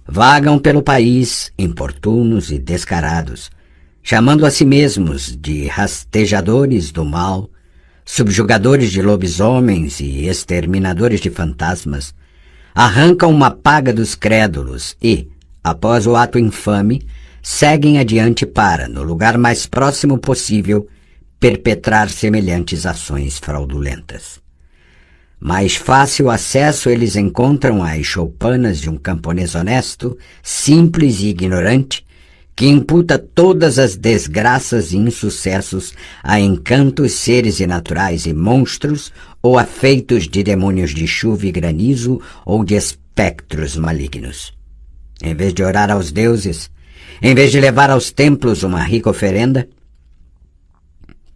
vagam pelo país importunos e descarados, chamando a si mesmos de rastejadores do mal, subjugadores de lobisomens e exterminadores de fantasmas, arrancam uma paga dos crédulos e, após o ato infame, seguem adiante para, no lugar mais próximo possível, perpetrar semelhantes ações fraudulentas. Mais fácil acesso eles encontram às choupanas de um camponês honesto, simples e ignorante, que imputa todas as desgraças e insucessos a encantos, seres inaturais e monstros, ou a feitos de demônios de chuva e granizo ou de espectros malignos. Em vez de orar aos deuses, em vez de levar aos templos uma rica oferenda,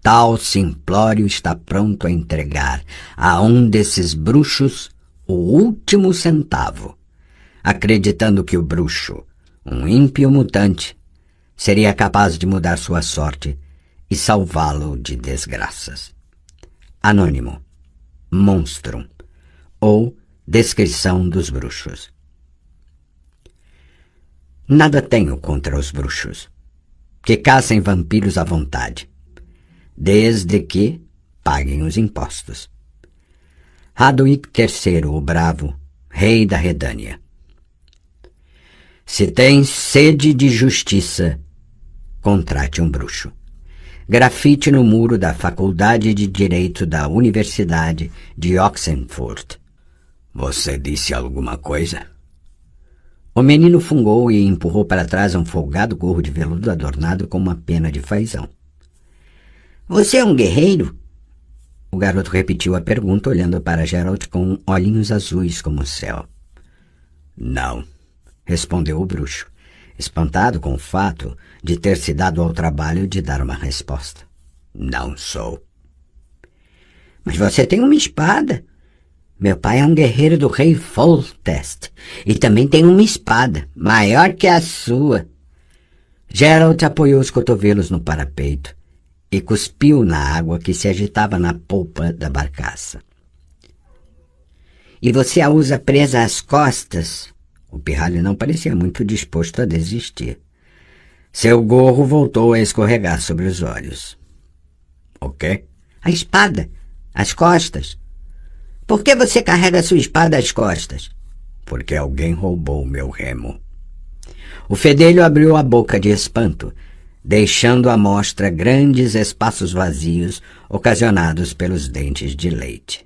tal simplório está pronto a entregar a um desses bruxos o último centavo, acreditando que o bruxo, um ímpio mutante, seria capaz de mudar sua sorte e salvá-lo de desgraças. Anônimo, Monstrum, ou Descrição dos Bruxos. Nada tenho contra os bruxos, que caçem vampiros à vontade, desde que paguem os impostos. Hadwig III, o Bravo, rei da Redânia. Se tem sede de justiça, contrate um bruxo. Grafite no muro da Faculdade de Direito da Universidade de Oxenford. Você disse alguma coisa? O menino fungou e empurrou para trás um folgado gorro de veludo adornado com uma pena de fazão. Você é um guerreiro? O garoto repetiu a pergunta, olhando para Geralt com olhinhos azuis como o céu. Não, respondeu o bruxo, espantado com o fato de ter se dado ao trabalho de dar uma resposta. Não sou. Mas você tem uma espada. Meu pai é um guerreiro do rei Foltest e também tem uma espada, maior que a sua. Geralt apoiou os cotovelos no parapeito e cuspiu na água que se agitava na polpa da barcaça. E você a usa presa às costas? O pirralho não parecia muito disposto a desistir. Seu gorro voltou a escorregar sobre os olhos. O quê? A espada. Às costas. Por que você carrega sua espada às costas? Porque alguém roubou meu remo. O fedelho abriu a boca de espanto, deixando à mostra grandes espaços vazios ocasionados pelos dentes de leite.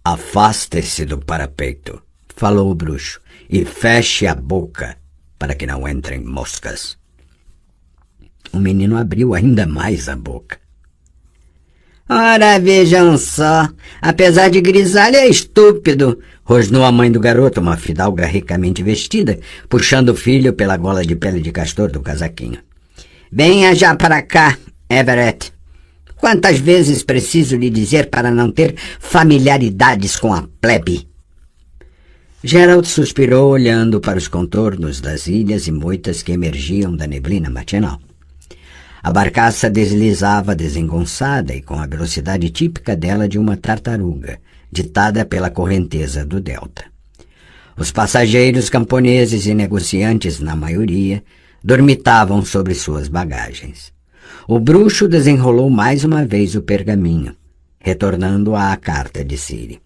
Afaste-se do parapeito, falou o bruxo, e feche a boca para que não entrem moscas. O menino abriu ainda mais a boca. Ora, vejam só, apesar de grisalho é estúpido, rosnou a mãe do garoto, uma fidalga ricamente vestida, puxando o filho pela gola de pele de castor do casaquinho. Venha já para cá, Everett. Quantas vezes preciso lhe dizer para não ter familiaridades com a plebe? Geralt suspirou, olhando para os contornos das ilhas e moitas que emergiam da neblina matinal. A barcaça deslizava desengonçada e com a velocidade típica dela de uma tartaruga, ditada pela correnteza do delta. Os passageiros camponeses e negociantes, na maioria, dormitavam sobre suas bagagens. O bruxo desenrolou mais uma vez o pergaminho, retornando à carta de Ciri.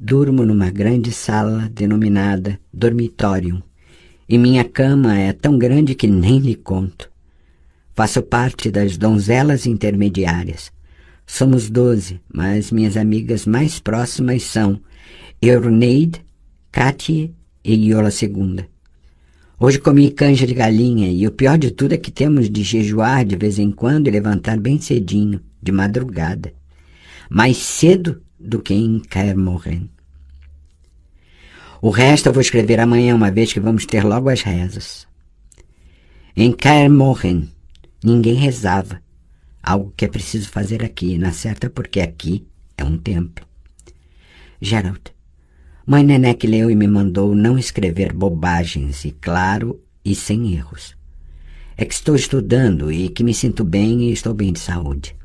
Durmo numa grande sala denominada dormitório, e minha cama é tão grande que nem lhe conto. Faço parte das donzelas intermediárias. Somos 12, mas minhas amigas mais próximas são Euroneide, Katie e Iola II. Hoje comi canja de galinha e o pior de tudo é que temos de jejuar de vez em quando e levantar bem cedinho, de madrugada. Mais cedo do que em Kaer Morhen. O resto eu vou escrever amanhã, uma vez que vamos ter logo as rezas. Em Kaer Morhen, ninguém rezava, algo que é preciso fazer aqui, na certa, porque aqui é um templo. Geralt, mãe Neneque leu e me mandou não escrever bobagens, e claro, e sem erros. É que estou estudando e que me sinto bem e estou bem de saúde.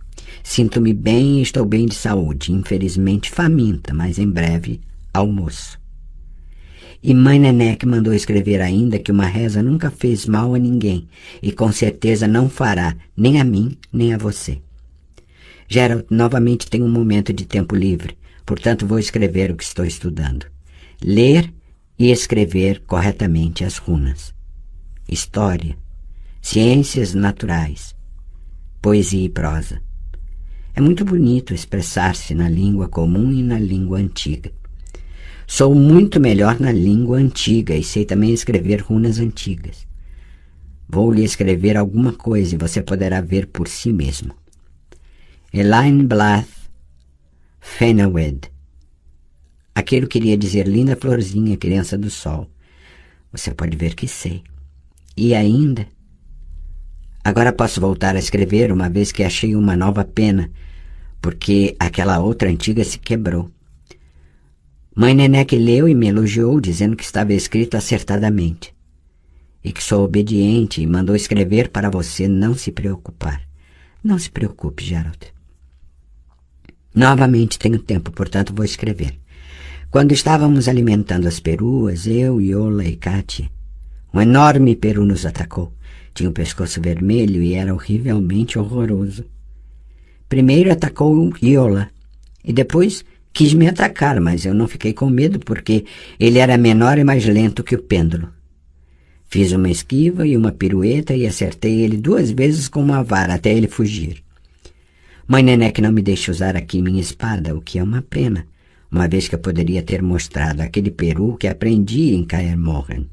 Sinto-me bem e estou bem de saúde, infelizmente faminta, mas em breve almoço. E Mãe Neneca mandou escrever ainda que uma reza nunca fez mal a ninguém e com certeza não fará, nem a mim, nem a você. Gerald, novamente tenho um momento de tempo livre, portanto vou escrever o que estou estudando. Ler e escrever corretamente as runas. História, ciências naturais, poesia e prosa. É muito bonito expressar-se na língua comum e na língua antiga. Sou muito melhor na língua antiga e sei também escrever runas antigas. Vou lhe escrever alguma coisa e você poderá ver por si mesmo. Elaine Blath Fenawed. Aquilo queria dizer linda florzinha, criança do sol. Você pode ver que sei. E ainda... Agora posso voltar a escrever, uma vez que achei uma nova pena, porque aquela outra antiga se quebrou. Mãe Neneca leu e me elogiou, dizendo que estava escrito acertadamente. E que sou obediente e mandou escrever para você não se preocupar. Não se preocupe, Gerald. Novamente tenho tempo, portanto vou escrever. Quando estávamos alimentando as peruas, eu, Iola e Katy, um enorme peru nos atacou. Tinha o pescoço vermelho e era horrivelmente horroroso. Primeiro atacou Iola e depois quis me atacar, mas eu não fiquei com medo porque ele era menor e mais lento que o pêndulo. Fiz uma esquiva e uma pirueta e acertei ele 2 vezes com uma vara até ele fugir. Mãe Neneca não me deixa usar aqui minha espada, o que é uma pena, uma vez que eu poderia ter mostrado aquele peru que aprendi em Kaer Morhen.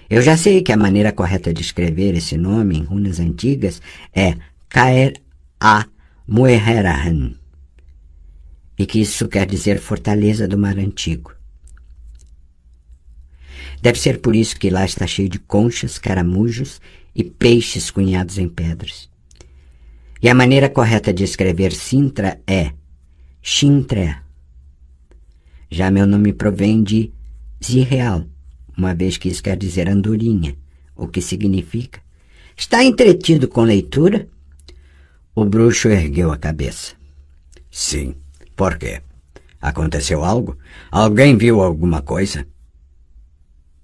Eu já sei que a maneira correta de escrever esse nome em runas antigas é Kaer A Mueherahan, e que isso quer dizer fortaleza do mar antigo. Deve ser por isso que lá está cheio de conchas, caramujos e peixes cunhados em pedras. E a maneira correta de escrever Sintra é Shintre. Já meu nome provém de Zirreal, uma vez que isso quer dizer andorinha, o que significa: está entretido com leitura? O bruxo ergueu a cabeça. Sim. Por quê? Aconteceu algo? Alguém viu alguma coisa?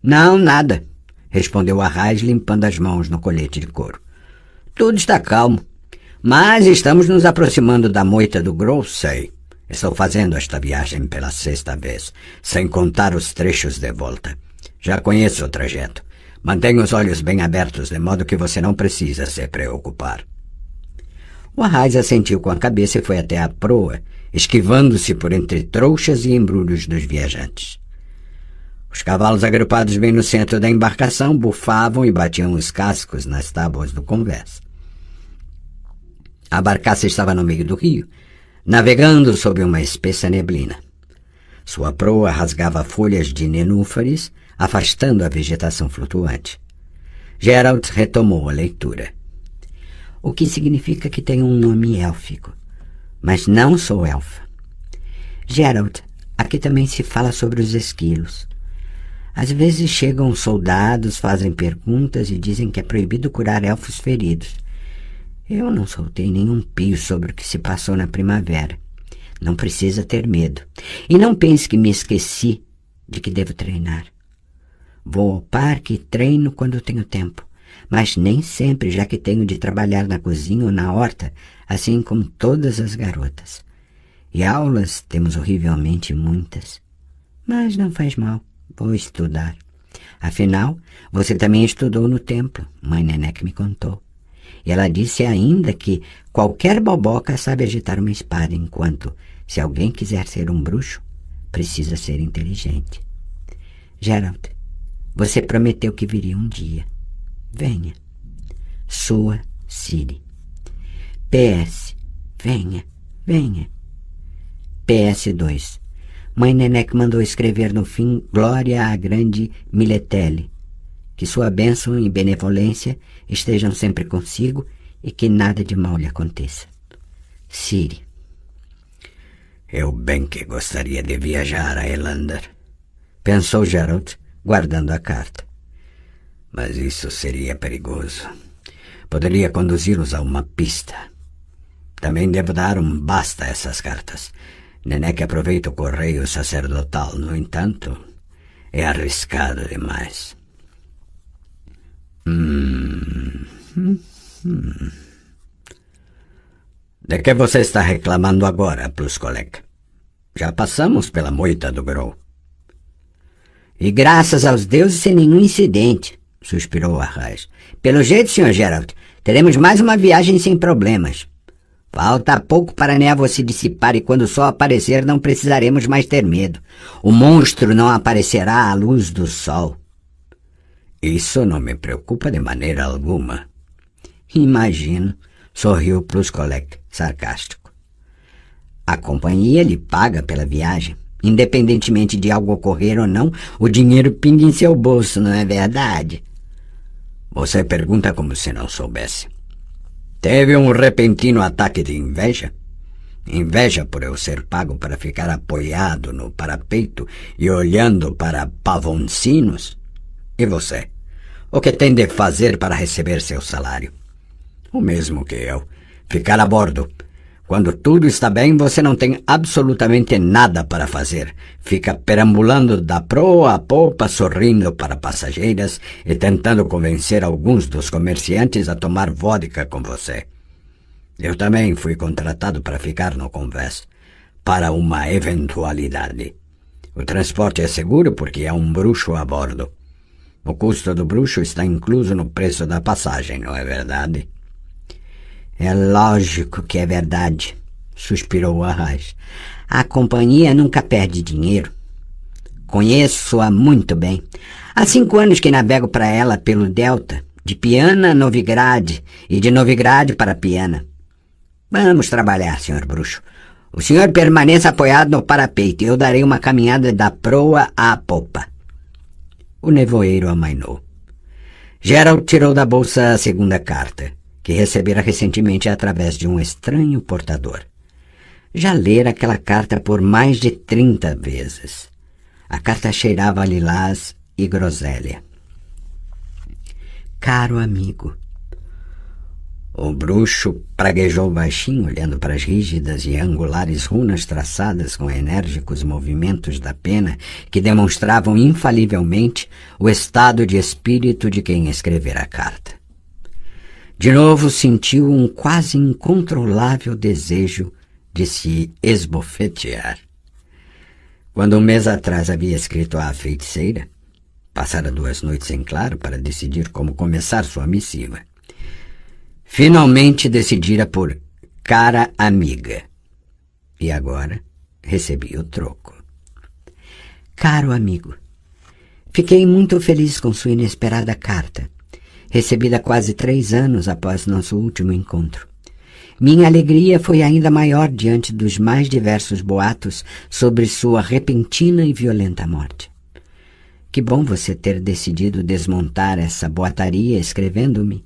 Não, nada, respondeu Arraiz limpando as mãos no colete de couro. Tudo está calmo, mas estamos nos aproximando da moita do Grosso. Sei. Estou fazendo esta viagem pela 6ª vez, sem contar os trechos de volta. Já conheço o trajeto. Mantenha os olhos bem abertos, de modo que você não precisa se preocupar. O Arraiz assentiu com a cabeça e foi até a proa, esquivando-se por entre trouxas e embrulhos dos viajantes. Os cavalos agrupados bem no centro da embarcação bufavam e batiam os cascos nas tábuas do convés. A barcaça estava no meio do rio, navegando sob uma espessa neblina. Sua proa rasgava folhas de nenúfares, afastando a vegetação flutuante. Gerald retomou a leitura. O que significa que tenho um nome élfico, mas não sou elfa. Gerald, aqui também se fala sobre os esquilos. Às vezes chegam soldados, fazem perguntas e dizem que é proibido curar elfos feridos. Eu não soltei nenhum pio sobre o que se passou na primavera. Não precisa ter medo. E não pense que me esqueci de que devo treinar. Vou ao parque e treino quando tenho tempo, mas nem sempre, já que tenho de trabalhar na cozinha ou na horta, assim como todas as garotas. E aulas temos horrivelmente muitas. Mas não faz mal, vou estudar. Afinal, você também estudou no templo, Mãe Neneca me contou. E ela disse ainda que qualquer boboca sabe agitar uma espada, enquanto, se alguém quiser ser um bruxo, precisa ser inteligente. Gerald, você prometeu que viria um dia. Venha. Sua Ciri. PS. Venha, venha. PS2. Mãe Neneca mandou escrever no fim Glória à grande Miletele. Que sua bênção e benevolência estejam sempre consigo e que nada de mal lhe aconteça. Ciri. Eu bem que gostaria de viajar a Elander, pensou Gerald, guardando a carta. Mas isso seria perigoso. Poderia conduzi-los a uma pista. Também devo dar um basta a essas cartas. Neneca aproveita o correio sacerdotal. No entanto, É arriscado demais. De que você está reclamando agora, Pluskolek? Já passamos pela moita do Grow. E graças aos deuses sem nenhum incidente, suspirou Arraes. Pelo jeito, Sr. Geralt, teremos mais uma viagem sem problemas. Falta pouco para a névoa se dissipar e quando o sol aparecer não precisaremos mais ter medo. O monstro não aparecerá à luz do sol. Isso não me preocupa de maneira alguma. Imagino, sorriu Pluskolek, sarcástico. A companhia lhe paga pela viagem. Independentemente de algo ocorrer ou não, o dinheiro pinga em seu bolso, não é verdade? Você pergunta como se não soubesse. Teve um repentino ataque de inveja? Inveja por eu ser pago para ficar apoiado no parapeito e olhando para pavoncinos? E você? O que tem de fazer para receber seu salário? O mesmo que eu. Ficar a bordo. Quando tudo está bem, você não tem absolutamente nada para fazer. Fica perambulando da proa à popa, sorrindo para passageiras e tentando convencer alguns dos comerciantes a tomar vodka com você. Eu também fui contratado para ficar no convés, para uma eventualidade. O transporte é seguro porque há um bruxo a bordo. O custo do bruxo está incluso no preço da passagem, não é verdade? É lógico que é verdade, suspirou Arraes. A companhia nunca perde dinheiro. Conheço-a muito bem. Há 5 anos que navego para ela pelo Delta, de Piana a Novigrad e de Novigrad para Piana. Vamos trabalhar, Sr. Bruxo. O senhor permaneça apoiado no parapeito e eu darei uma caminhada da proa à popa. O nevoeiro amainou. Geralt tirou da bolsa a segunda carta, que recebera recentemente através de um estranho portador. Já lera aquela carta por mais de 30 vezes. A carta cheirava a lilás e groselha. Caro amigo. O bruxo praguejou baixinho, olhando para as rígidas e angulares runas traçadas com enérgicos movimentos da pena que demonstravam infalivelmente o estado de espírito de quem escrevera a carta. De novo sentiu um quase incontrolável desejo de se esbofetear. Quando 1 mês atrás havia escrito à feiticeira, passara 2 noites em claro para decidir como começar sua missiva. Finalmente decidira por cara amiga. E agora recebia o troco. Caro amigo, fiquei muito feliz com sua inesperada carta, recebida quase 3 anos após nosso último encontro. Minha alegria foi ainda maior diante dos mais diversos boatos sobre sua repentina e violenta morte. Que bom você ter decidido desmontar essa boataria escrevendo-me,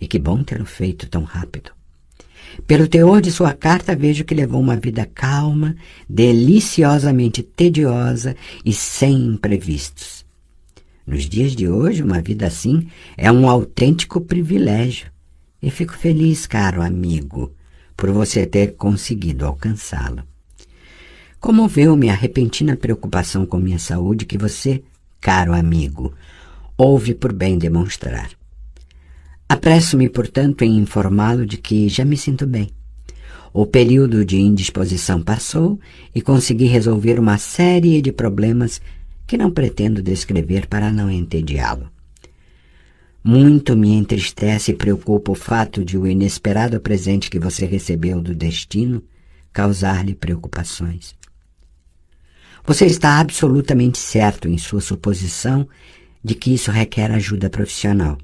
e que bom tê-lo feito tão rápido. Pelo teor de sua carta, vejo que levou uma vida calma, deliciosamente tediosa e sem imprevistos. Nos dias de hoje, uma vida assim é um autêntico privilégio. E fico feliz, caro amigo, por você ter conseguido alcançá-lo. Comoveu-me a repentina preocupação com minha saúde que você, caro amigo, houve por bem demonstrar. Apresso-me, portanto, em informá-lo de que já me sinto bem. O período de indisposição passou e consegui resolver uma série de problemas que não pretendo descrever para não entediá-lo. Muito me entristece e preocupa o fato de o inesperado presente que você recebeu do destino causar-lhe preocupações. Você está absolutamente certo em sua suposição de que isso requer ajuda profissional.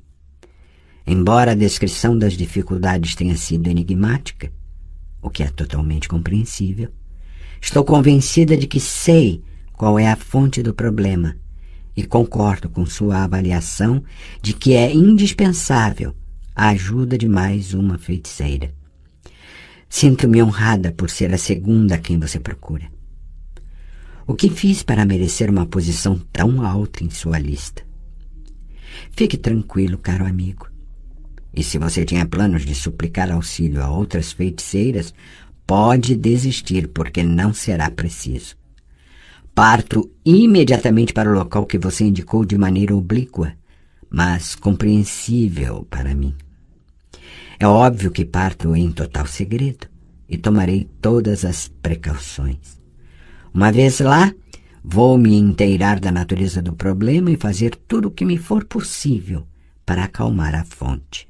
Embora a descrição das dificuldades tenha sido enigmática, o que é totalmente compreensível, estou convencida de que sei qual é a fonte do problema e concordo com sua avaliação de que é indispensável a ajuda de mais uma feiticeira. Sinto-me honrada por ser a segunda a quem você procura. O que fiz para merecer uma posição tão alta em sua lista? Fique tranquilo, caro amigo. E se você tinha planos de suplicar auxílio a outras feiticeiras, pode desistir, porque não será preciso. Parto imediatamente para o local que você indicou de maneira oblíqua, mas compreensível para mim. É óbvio que parto em total segredo e tomarei todas as precauções. Uma vez lá, vou me inteirar da natureza do problema e fazer tudo o que me for possível para acalmar a fonte.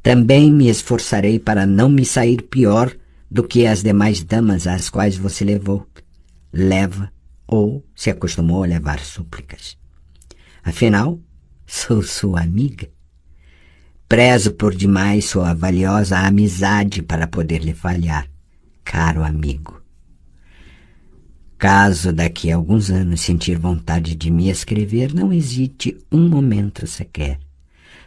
Também me esforçarei para não me sair pior do que as demais damas às quais você leva ou se acostumou a levar súplicas. Afinal, sou sua amiga. Prezo por demais sua valiosa amizade para poder lhe falhar, caro amigo. Caso daqui a alguns anos sentir vontade de me escrever, não hesite um momento sequer.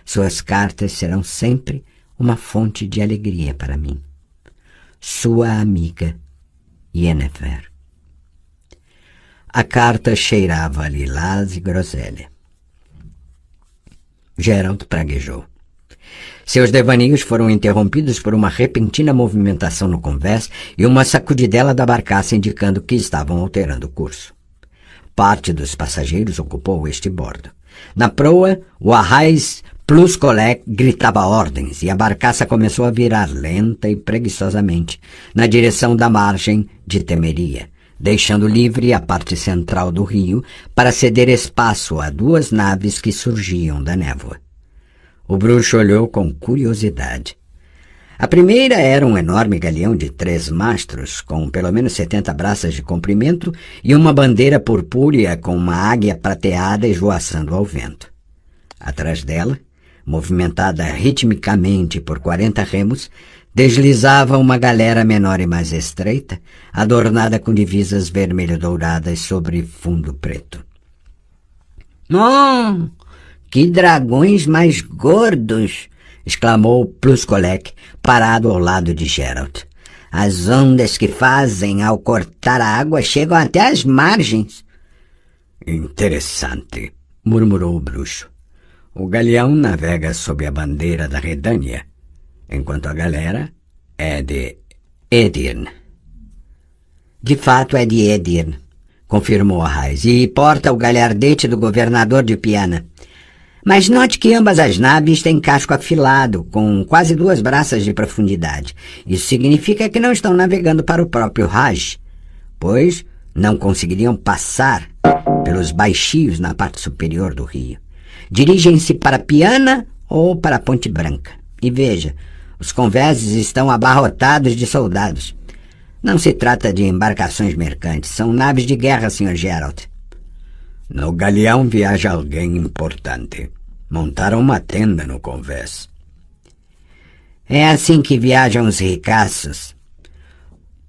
Suas cartas serão sempre uma fonte de alegria para mim. Sua amiga, Yennefer. A carta cheirava a lilás e groselha. Geralt praguejou. Seus devaneios foram interrompidos por uma repentina movimentação no convés e uma sacudidela da barcaça indicando que estavam alterando o curso. Parte dos passageiros ocupou este bordo. Na proa, o arraiz Pluscolec gritava ordens e a barcaça começou a virar lenta e preguiçosamente na direção da margem de Temeria, deixando livre a parte central do rio para ceder espaço a duas naves que surgiam da névoa. O bruxo olhou com curiosidade. A primeira era um enorme galeão de 3 mastros, com pelo menos 70 braças de comprimento e uma bandeira purpúrea com uma águia prateada esvoaçando ao vento. Atrás dela, movimentada ritmicamente por 40 remos, deslizava uma galera menor e mais estreita, adornada com divisas vermelho-douradas sobre fundo preto. "Oh, que dragões mais gordos!" exclamou Pluscolec, parado ao lado de Geralt. "As ondas que fazem ao cortar a água chegam até as margens." "Interessante", murmurou o bruxo. "O galeão navega sob a bandeira da Redânia, enquanto a galera é de Edirn." "De fato é de Edirn", confirmou Arraiz, "e porta o galhardete do governador de Piana. Mas note que ambas as naves têm casco afilado, com quase 2 braças de profundidade. Isso significa que não estão navegando para o próprio Raj, pois não conseguiriam passar pelos baixios na parte superior do rio. Dirigem-se para Piana ou para Ponte Branca. E veja, os convéses estão abarrotados de soldados. Não se trata de embarcações mercantes, são naves de guerra, Sr. Geralt." "No galeão viaja alguém importante. Montaram uma tenda no convés." "É assim que viajam os ricaços."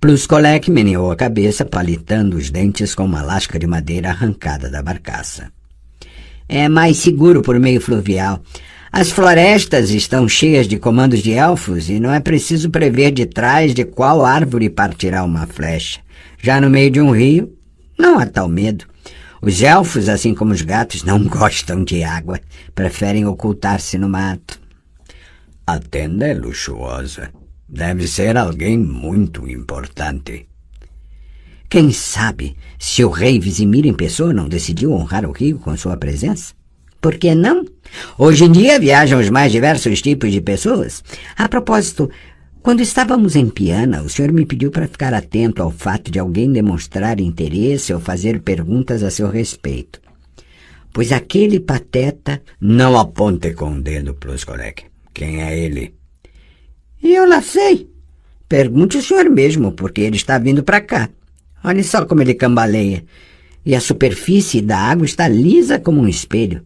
Pluscolec meneou a cabeça, palitando os dentes com uma lasca de madeira arrancada da barcaça. "É mais seguro por meio fluvial. As florestas estão cheias de comandos de elfos e não é preciso prever de trás de qual árvore partirá uma flecha. Já no meio de um rio, não há tal medo. Os elfos, assim como os gatos, não gostam de água. Preferem ocultar-se no mato." "A tenda é luxuosa. Deve ser alguém muito importante." "Quem sabe se o rei Vizimir em pessoa não decidiu honrar o rio com sua presença? Por que não? Hoje em dia viajam os mais diversos tipos de pessoas. A propósito, quando estávamos em Piana, o senhor me pediu para ficar atento ao fato de alguém demonstrar interesse ou fazer perguntas a seu respeito. Pois aquele pateta..." "Não aponte com o dedo, Pluscolec. Quem é ele?" "Eu lá sei. Pergunte o senhor mesmo, porque ele está vindo para cá. Olhe só como ele cambaleia. E a superfície da água está lisa como um espelho.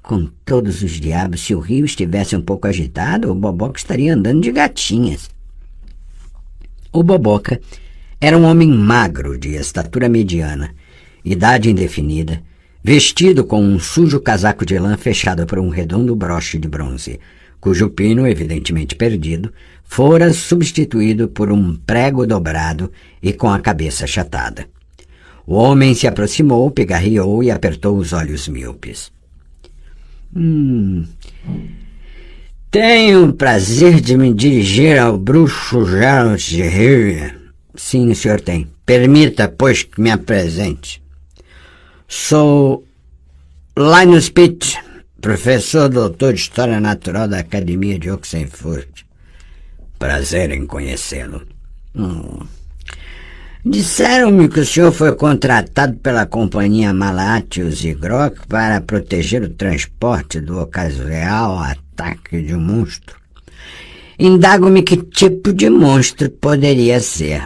Com todos os diabos, se o rio estivesse um pouco agitado, o Boboca estaria andando de gatinhas." O Boboca era um homem magro, de estatura mediana, idade indefinida, vestido com um sujo casaco de lã fechado por um redondo broche de bronze, cujo pino, evidentemente perdido, fora substituído por um prego dobrado e com a cabeça achatada. O homem se aproximou, pigarreou e apertou os olhos míopes. "Tenho o prazer de me dirigir ao bruxo Geralt de Rivia." "Sim, o senhor tem. Permita, pois, que me apresente. Sou Linus Pitt, professor doutor de História Natural da Academia de Oxenford. Prazer em conhecê-lo. Disseram-me que o senhor foi contratado pela companhia Malatius e Grok para proteger o transporte do ocasional ataque de um monstro. Indago-me que tipo de monstro poderia ser.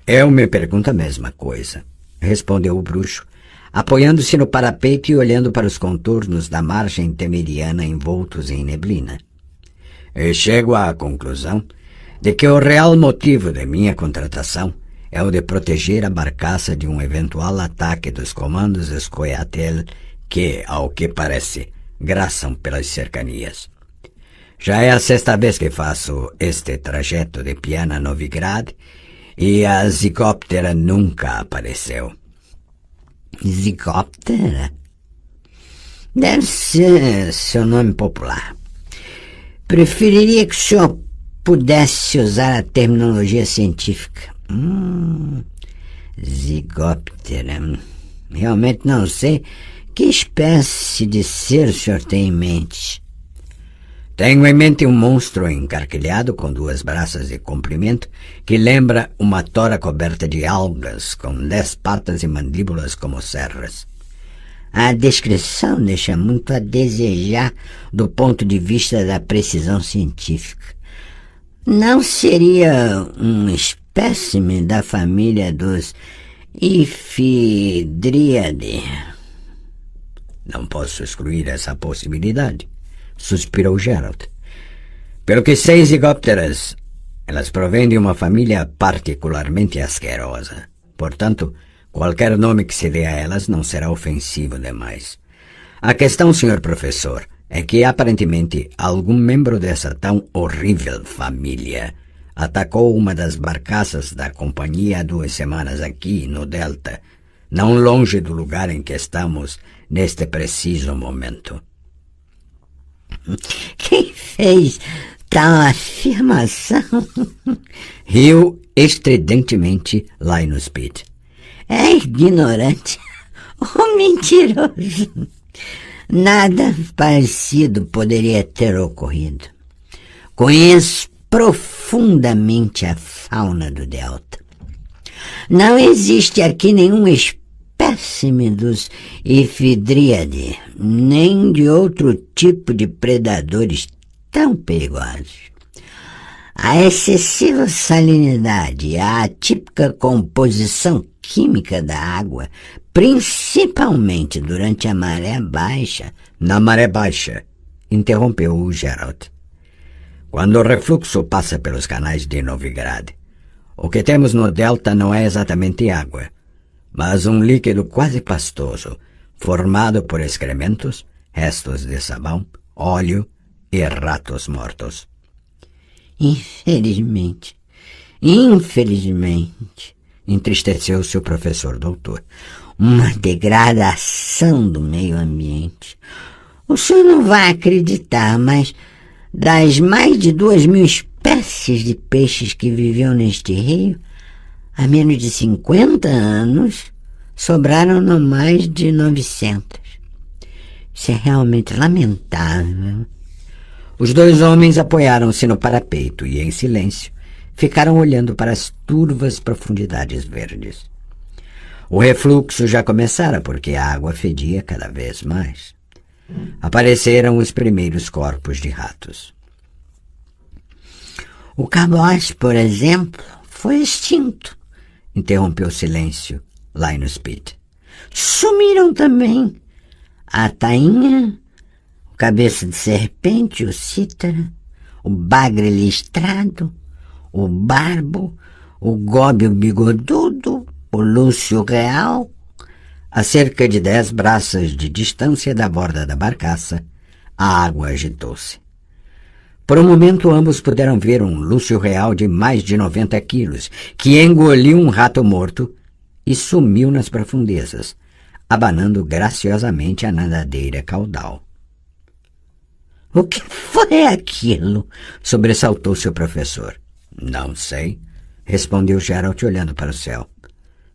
Eu me pergunto a mesma coisa, respondeu o bruxo, apoiando-se no parapeito e olhando para os contornos da margem temeriana envoltos em neblina. E chego à conclusão de que o real motivo de minha contratação é o de proteger a barcaça de um eventual ataque dos comandos Scoia'tael que, ao que parece, graçam pelas cercanias. Já é a 6ª vez que faço este trajeto de Piana a Novigrad e a Zigóptera nunca apareceu. Zigóptera? Deve ser seu nome popular. Preferiria que o senhor pudesse usar a terminologia científica. Zigóptera. Realmente não sei que espécie de ser o senhor tem em mente. Tenho em mente um monstro encarquilhado com 2 braças de comprimento que lembra uma tora coberta de algas com 10 patas e mandíbulas como serras. A descrição deixa muito a desejar do ponto de vista da precisão científica. Não seria um espécime da família dos Iphidraidae? Não posso excluir essa possibilidade, suspirou Geralt. Pelo que sei, zigópteras, elas provêm de uma família particularmente asquerosa. Portanto, qualquer nome que se dê a elas não será ofensivo demais. A questão, senhor professor, é que aparentemente algum membro dessa tão horrível família atacou uma das barcaças da companhia há 2 semanas aqui no Delta, não longe do lugar em que estamos neste preciso momento. Quem fez tal afirmação? Riu estridentemente Linus Pitt. É ignorante ou mentiroso. Nada parecido poderia ter ocorrido. Conheço profundamente a fauna do Delta. Não existe aqui nenhum espécime dos Iphidraidae, nem de outro tipo de predadores tão perigosos. A excessiva salinidade e a atípica composição química da água, principalmente durante a maré baixa... Na maré baixa, interrompeu o Geralt. Quando o refluxo passa pelos canais de Novigrad, o que temos no delta não é exatamente água, mas um líquido quase pastoso, formado por excrementos, restos de sabão, óleo e ratos mortos. Infelizmente, entristeceu-se o professor doutor. Uma degradação do meio ambiente. O senhor não vai acreditar, mas das mais de 2.000 espécies de peixes que viviam neste rio, há menos de 50 anos, sobraram não mais de 900. Isso é realmente lamentável. Os 2 homens apoiaram-se no parapeito e, em silêncio, ficaram olhando para as turvas profundidades verdes. O refluxo já começara porque a água fedia cada vez mais. Apareceram os primeiros corpos de ratos. O cabote, por exemplo, foi extinto, interrompeu o silêncio Linus Pitt. Sumiram também a tainha, o cabeça de serpente, o cítara, o bagre listrado, o barbo, o góbio bigodudo, o lúcio real. A cerca de 10 braças de distância da borda da barcaça, a água agitou-se. Por um momento ambos puderam ver um lúcio real de mais de 90 quilos, que engoliu um rato morto e sumiu nas profundezas, abanando graciosamente a nadadeira caudal. O que foi aquilo? Sobressaltou-se o professor. Não sei, respondeu Geralt olhando para o céu.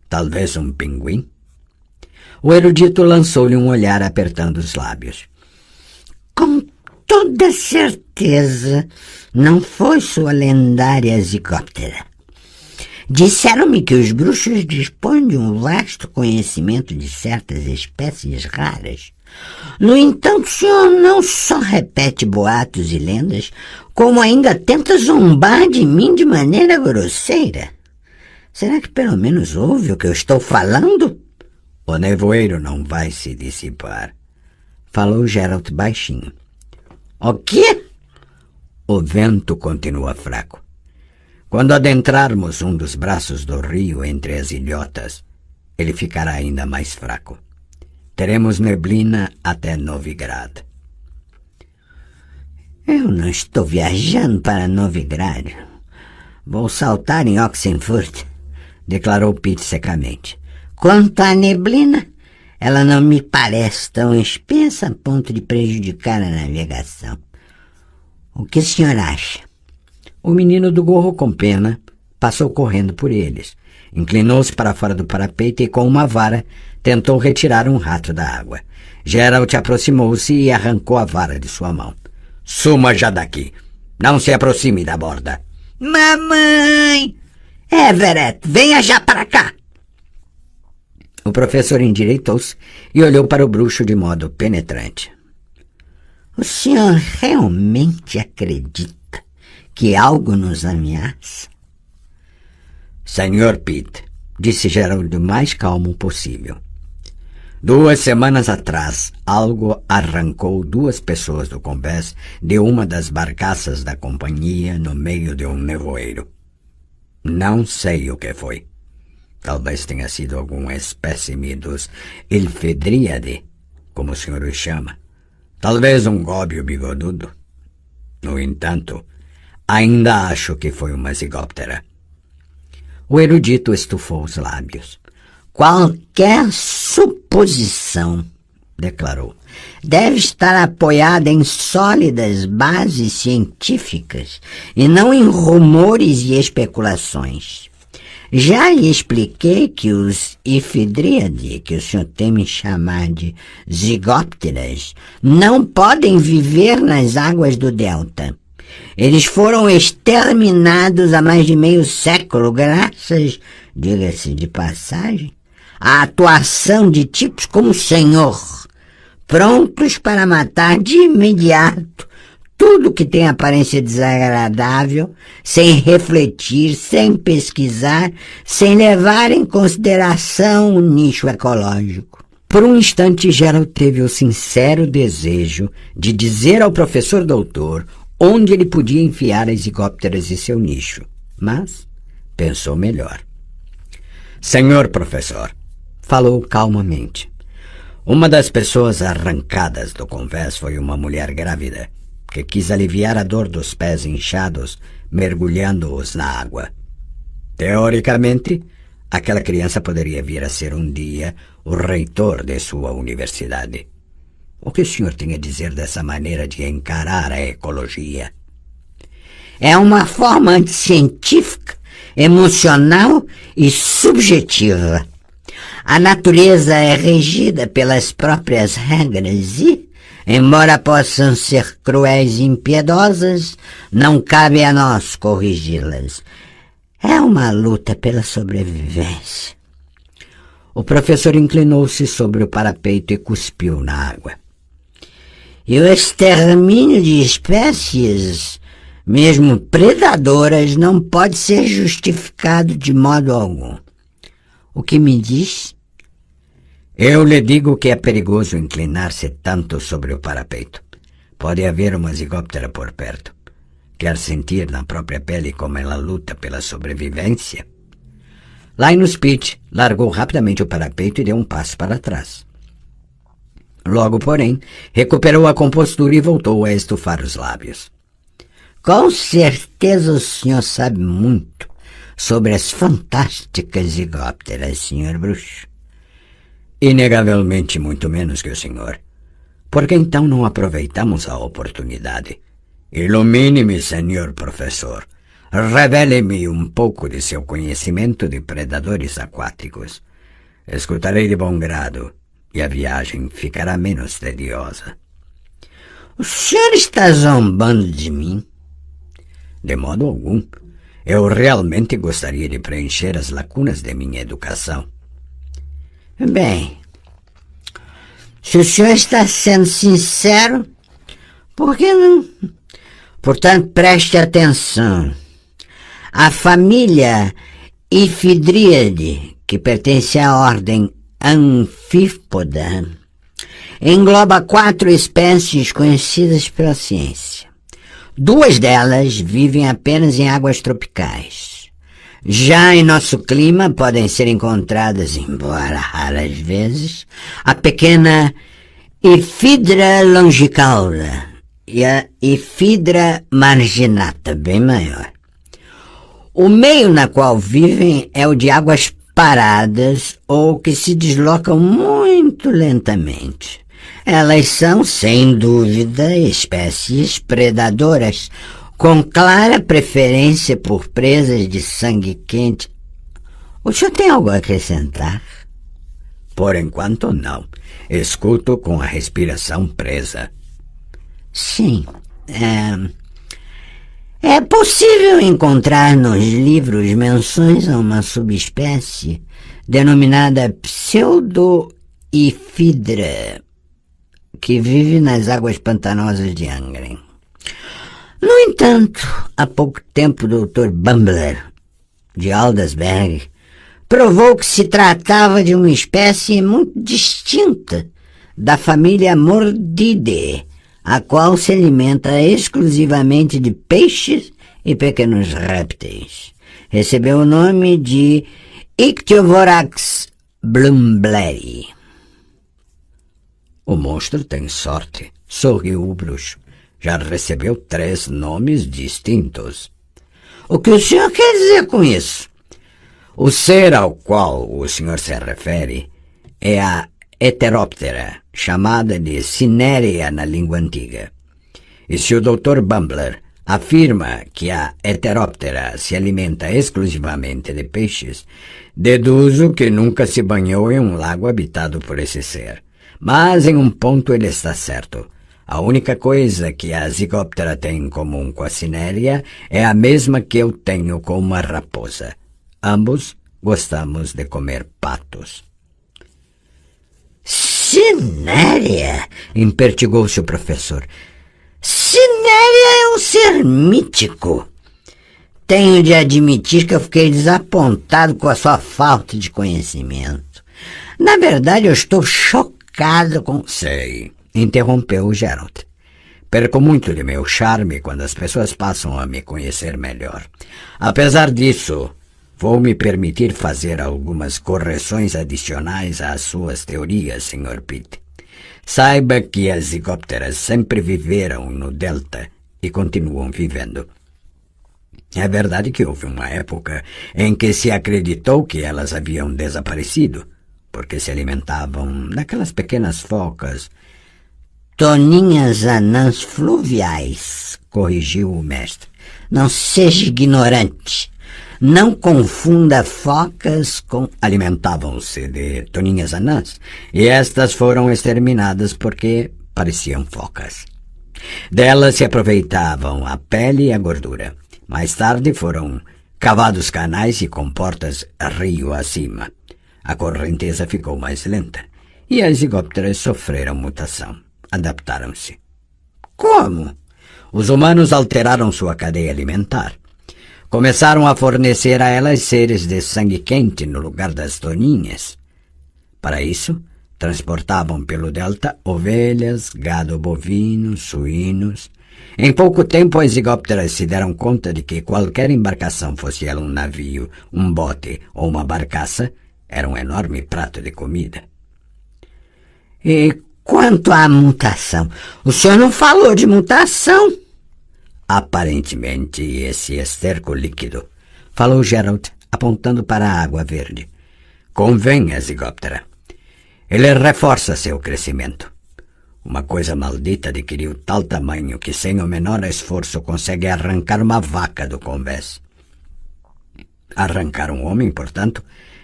Talvez um pinguim? O erudito lançou-lhe um olhar apertando os lábios. Com toda certeza, não foi sua lendária zigóptera. Disseram-me que os bruxos dispõem de um vasto conhecimento de certas espécies raras. No entanto, o senhor não só repete boatos e lendas, como ainda tenta zombar de mim de maneira grosseira. Será que pelo menos ouve o que eu estou falando? O nevoeiro não vai se dissipar, falou Geralt baixinho. O quê? O vento continua fraco. Quando adentrarmos um dos braços do rio entre as ilhotas, ele ficará ainda mais fraco. Teremos neblina até Novigrad. Eu não estou viajando para Novigrad. Vou saltar em Oxenfurt, declarou Pitt secamente. Quanto à neblina, ela não me parece tão espessa a ponto de prejudicar a navegação. O que o senhor acha? O menino do gorro com pena passou correndo por eles. Inclinou-se para fora do parapeito e, com uma vara, tentou retirar um rato da água. Geralt aproximou-se e arrancou a vara de sua mão. Suma já daqui! Não se aproxime da borda! Mamãe! Everett, venha já para cá! O professor endireitou-se e olhou para o bruxo de modo penetrante. O senhor realmente acredita que algo nos ameaça? Senhor Pitt, disse Geralt o mais calmo possível. 2 semanas atrás, algo arrancou 2 pessoas do convés de uma das barcaças da companhia no meio de um nevoeiro. Não sei o que foi. Talvez tenha sido algum espécime dos Elfedríade, como o senhor os chama. Talvez um góbio bigodudo. No entanto, ainda acho que foi uma zigóptera. O erudito estufou os lábios. Qualquer suposição, declarou, deve estar apoiada em sólidas bases científicas e não em rumores e especulações. Já lhe expliquei que os Ifidríade, que o senhor tem me chamar de zigópteras, não podem viver nas águas do delta. Eles foram exterminados há mais de meio século, graças, diga-se de passagem, à atuação de tipos como o senhor, prontos para matar de imediato tudo que tem aparência desagradável, sem refletir, sem pesquisar, sem levar em consideração o nicho ecológico. Por um instante, Geralt teve o sincero desejo de dizer ao professor doutor onde ele podia enfiar as zigópteras e seu nicho, mas pensou melhor. Senhor professor, falou calmamente, uma das pessoas arrancadas do convés foi uma mulher grávida, que quis aliviar a dor dos pés inchados, mergulhando-os na água. Teoricamente, aquela criança poderia vir a ser um dia o reitor de sua universidade. O que o senhor tem a dizer dessa maneira de encarar a ecologia? É uma forma anticientífica, emocional e subjetiva. A natureza é regida pelas próprias regras e, embora possam ser cruéis e impiedosas, não cabe a nós corrigi-las. É uma luta pela sobrevivência. O professor inclinou-se sobre o parapeito e cuspiu na água. E o extermínio de espécies, mesmo predadoras, não pode ser justificado de modo algum. O que me diz? Eu lhe digo que é perigoso inclinar-se tanto sobre o parapeito. Pode haver uma zigóptera por perto. Quer sentir na própria pele como ela luta pela sobrevivência? Linus Pitt largou rapidamente o parapeito e deu um passo para trás. Logo, porém, recuperou a compostura e voltou a estufar os lábios. Com certeza o senhor sabe muito sobre as fantásticas zigópteras, senhor bruxo. Inegavelmente muito menos que o senhor. Por que então não aproveitamos a oportunidade? Ilumine-me, senhor professor. Revele-me um pouco de seu conhecimento de predadores aquáticos. Escutarei de bom grado e a viagem ficará menos tediosa. O senhor está zombando de mim? De modo algum. Eu realmente gostaria de preencher as lacunas de minha educação. Bem, se o senhor está sendo sincero, por que não? Portanto, preste atenção. A família Ifidríade, que pertence à ordem Anfípoda, engloba 4 espécies conhecidas pela ciência. 2 delas vivem apenas em águas tropicais. Já em nosso clima podem ser encontradas, embora raras vezes, a pequena Ifidra longicaula e a Ifidra marginata, bem maior. O meio na qual vivem é o de águas paradas ou que se deslocam muito lentamente. Elas são, sem dúvida, espécies predadoras, com clara preferência por presas de sangue quente. O senhor tem algo a acrescentar? Por enquanto, não. Escuto com a respiração presa. Sim. É possível encontrar nos livros menções a uma subespécie denominada Pseudo-Ifidra, que vive nas águas pantanosas de Angren. No entanto, há pouco tempo o Dr. Bumbler, de Aldersberg, provou que se tratava de uma espécie muito distinta da família Mordidae, a qual se alimenta exclusivamente de peixes e pequenos répteis. Recebeu o nome de Ichthyovorax blumbleri. O monstro tem sorte, sorriu o bruxo. Já recebeu 3 nomes distintos. O que o senhor quer dizer com isso? O ser ao qual o senhor se refere é a Heteróptera, chamada de Cinerea na língua antiga. E se o Dr. Bumbler afirma que a Heteróptera se alimenta exclusivamente de peixes, deduzo que nunca se banhou em um lago habitado por esse ser. Mas em um ponto ele está certo. A única coisa que a Zygoptera tem em comum com a Cinerea é a mesma que eu tenho com uma raposa. Ambos gostamos de comer patos. Cinerea? Impertigou-se o professor. Cinerea é um ser mítico. Tenho de admitir que eu fiquei desapontado com a sua falta de conhecimento. Na verdade, eu estou chocado com... Sei, interrompeu o Gerald. Perco muito de meu charme quando as pessoas passam a me conhecer melhor. Apesar disso, vou me permitir fazer algumas correções adicionais às suas teorias, Sr. Pitt. Saiba que as zigópteras sempre viveram no Delta e continuam vivendo. É verdade que houve uma época em que se acreditou que elas haviam desaparecido, porque se alimentavam daquelas pequenas focas. Toninhas anãs fluviais, corrigiu o mestre. Não seja ignorante. Não confunda focas com... Alimentavam-se de toninhas anãs, e estas foram exterminadas porque pareciam focas. Delas se aproveitavam a pele e a gordura. Mais tarde foram cavados canais e comportas rio acima. A correnteza ficou mais lenta, e as zigópteras sofreram mutação. Adaptaram-se. Como? Os humanos alteraram sua cadeia alimentar. Começaram a fornecer a elas seres de sangue quente no lugar das toninhas. Para isso, transportavam pelo delta ovelhas, gado bovino, suínos. Em pouco tempo, as zigópteras se deram conta de que qualquer embarcação, fosse ela um navio, um bote ou uma barcaça, era um enorme prato de comida. E quanto à mutação? O senhor não falou de mutação? Aparentemente, esse esterco líquido, falou Gerald, apontando para a água verde, convém a zigóptera. Ele reforça seu crescimento. Uma coisa maldita adquiriu tal tamanho que sem o menor esforço consegue arrancar uma vaca do convés. Arrancar um homem, portanto,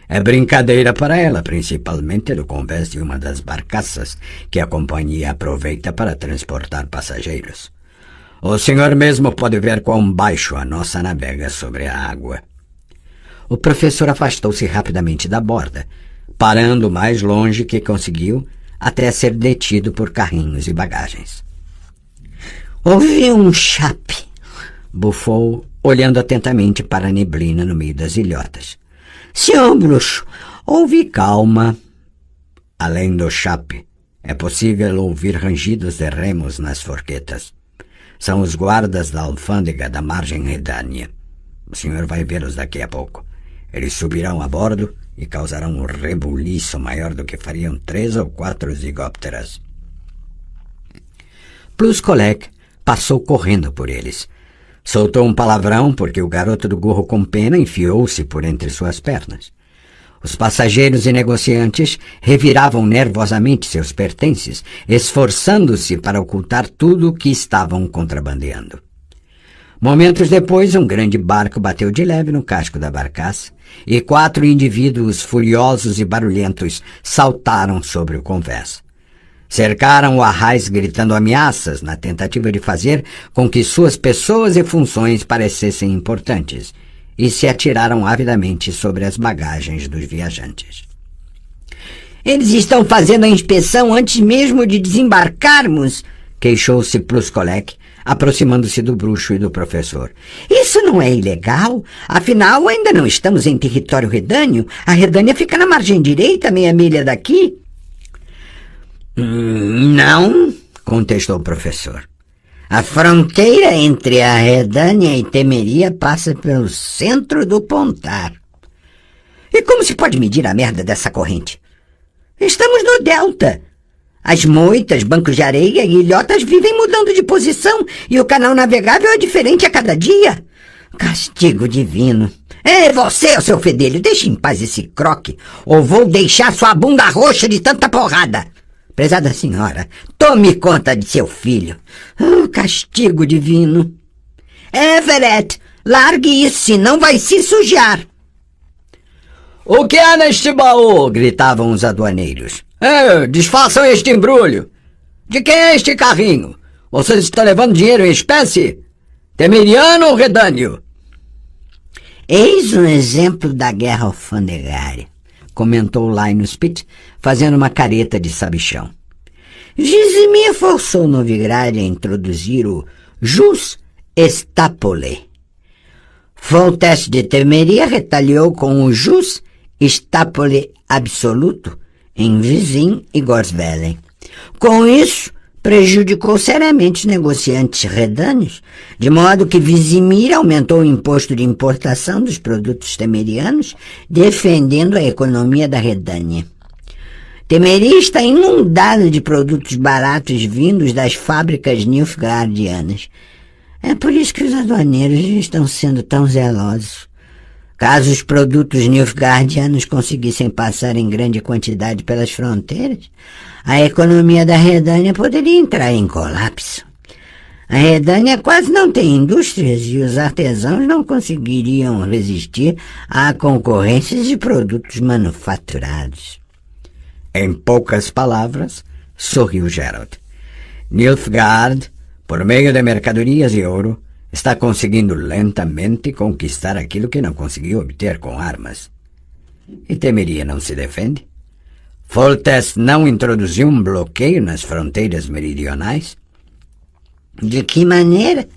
é brincadeira para ela, principalmente do convés de uma das barcaças que a companhia aproveita para transportar passageiros. O senhor mesmo pode ver quão baixo a nossa navega sobre a água. O professor afastou-se rapidamente da borda, parando o mais longe que conseguiu, até ser detido por carrinhos e bagagens. Houve um chape, bufou, olhando atentamente para a neblina no meio das ilhotas. Senhor bruxo, houve calma. Além do chape, é possível ouvir rangidos de remos nas forquetas. São os guardas da alfândega da margem redânea. O senhor vai vê-los daqui a pouco. Eles subirão a bordo e causarão um rebuliço maior do que fariam 3 ou 4 zigópteras. Pluscolec passou correndo por eles. Soltou um palavrão porque o garoto do gorro com pena enfiou-se por entre suas pernas. Os passageiros e negociantes reviravam nervosamente seus pertences, esforçando-se para ocultar tudo o que estavam contrabandeando. Momentos depois, um grande barco bateu de leve no casco da barcaça e 4 indivíduos furiosos e barulhentos saltaram sobre o convés. Cercaram o arraiz gritando ameaças na tentativa de fazer com que suas pessoas e funções parecessem importantes e se atiraram avidamente sobre as bagagens dos viajantes. Eles estão fazendo a inspeção antes mesmo de desembarcarmos, queixou-se Pluscolec, aproximando-se do bruxo e do professor. Isso não é ilegal? Afinal, ainda não estamos em território redâneo. A Redânia fica na margem direita, meia milha daqui. Não, contestou o professor. A fronteira entre a Redânia e Temeria passa pelo centro do Pontar. E como se pode medir a merda dessa corrente? Estamos no delta. As moitas, bancos de areia e ilhotas vivem mudando de posição e o canal navegável é diferente a cada dia. Castigo divino. É você, seu fedelho, deixe em paz esse croque ou vou deixar sua bunda roxa de tanta porrada. Prezada senhora, tome conta de seu filho. Castigo divino. Everett, largue isso, senão vai se sujar. O que há neste baú? Gritavam os aduaneiros. Desfaçam este embrulho. De quem é este carrinho? Vocês estão levando dinheiro em espécie? Temeriano ou redâneo? Eis um exemplo da guerra alfandegária, comentou Linus Pitt, fazendo uma careta de sabichão. Gizimir forçou Novigrad a introduzir o jus stapole. Foltest de Temeria retaliou com o jus stapole absoluto em Vizin e Gorsvelen. Com isso, prejudicou seriamente os negociantes redâneos, de modo que Vizimir aumentou o imposto de importação dos produtos temerianos, defendendo a economia da Redânia. Temeria está inundada de produtos baratos vindos das fábricas nilfgaardianas. É por isso que os aduaneiros estão sendo tão zelosos. Caso os produtos nilfgaardianos conseguissem passar em grande quantidade pelas fronteiras, a economia da Redânia poderia entrar em colapso. A Redânia quase não tem indústrias e os artesãos não conseguiriam resistir à concorrência de produtos manufaturados. Em poucas palavras, sorriu Gerald. Nilfgaard, por meio de mercadorias e ouro, está conseguindo lentamente conquistar aquilo que não conseguiu obter com armas. E Temeria não se defende? Foltest não introduziu um bloqueio nas fronteiras meridionais? De que maneira?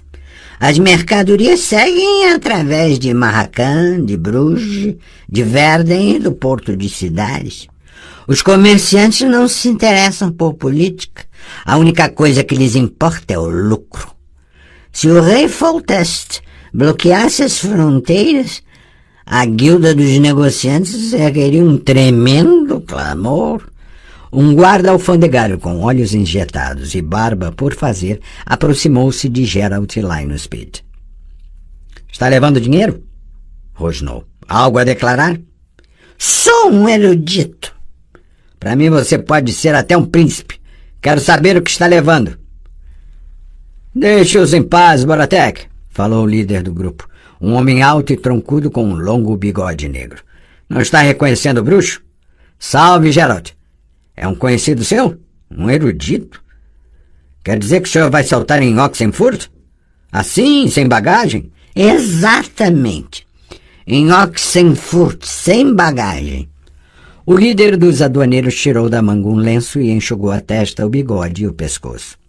As mercadorias seguem através de Marrakech, de Bruges, de Verden e do porto de Sidaris. Os comerciantes não se interessam por política. A única coisa que lhes importa é o lucro. Se o rei Foltest bloqueasse as fronteiras, a guilda dos negociantes ergueria um tremendo clamor. Um guarda alfandegário com olhos injetados e barba por fazer aproximou-se de Gerald e Linus Pitt. Está levando dinheiro? Rosnou. Algo a declarar? Sou um erudito. Para mim você pode ser até um príncipe. Quero saber o que está levando. Deixe-os em paz, Boratek, falou o líder do grupo, um homem alto e troncudo com um longo bigode negro. Não está reconhecendo o bruxo? Salve, Geralt. É um conhecido seu? Um erudito? Quer dizer que o senhor vai saltar em Oxenfurt? Assim, sem bagagem? Exatamente. Em Oxenfurt, sem bagagem. O líder dos aduaneiros tirou da manga um lenço e enxugou a testa, o bigode e o pescoço.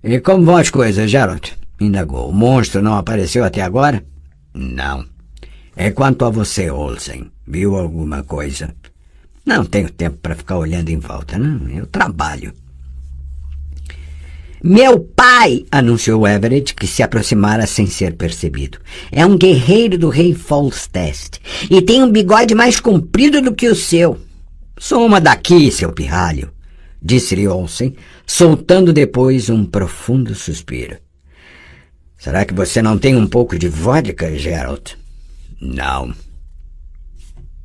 E como vão as coisas, Geralt? Indagou. O monstro não apareceu até agora? Não. E quanto a você, Olsen? Viu alguma coisa? Não tenho tempo para ficar olhando em volta, não. Eu trabalho. Meu pai, anunciou Everett, que se aproximara sem ser percebido. É um guerreiro do rei Foltest e tem um bigode mais comprido do que o seu. Suma daqui, seu pirralho, disse-lhe Olsen, soltando depois um profundo suspiro. Será que você não tem um pouco de vodka, Geralt? Não.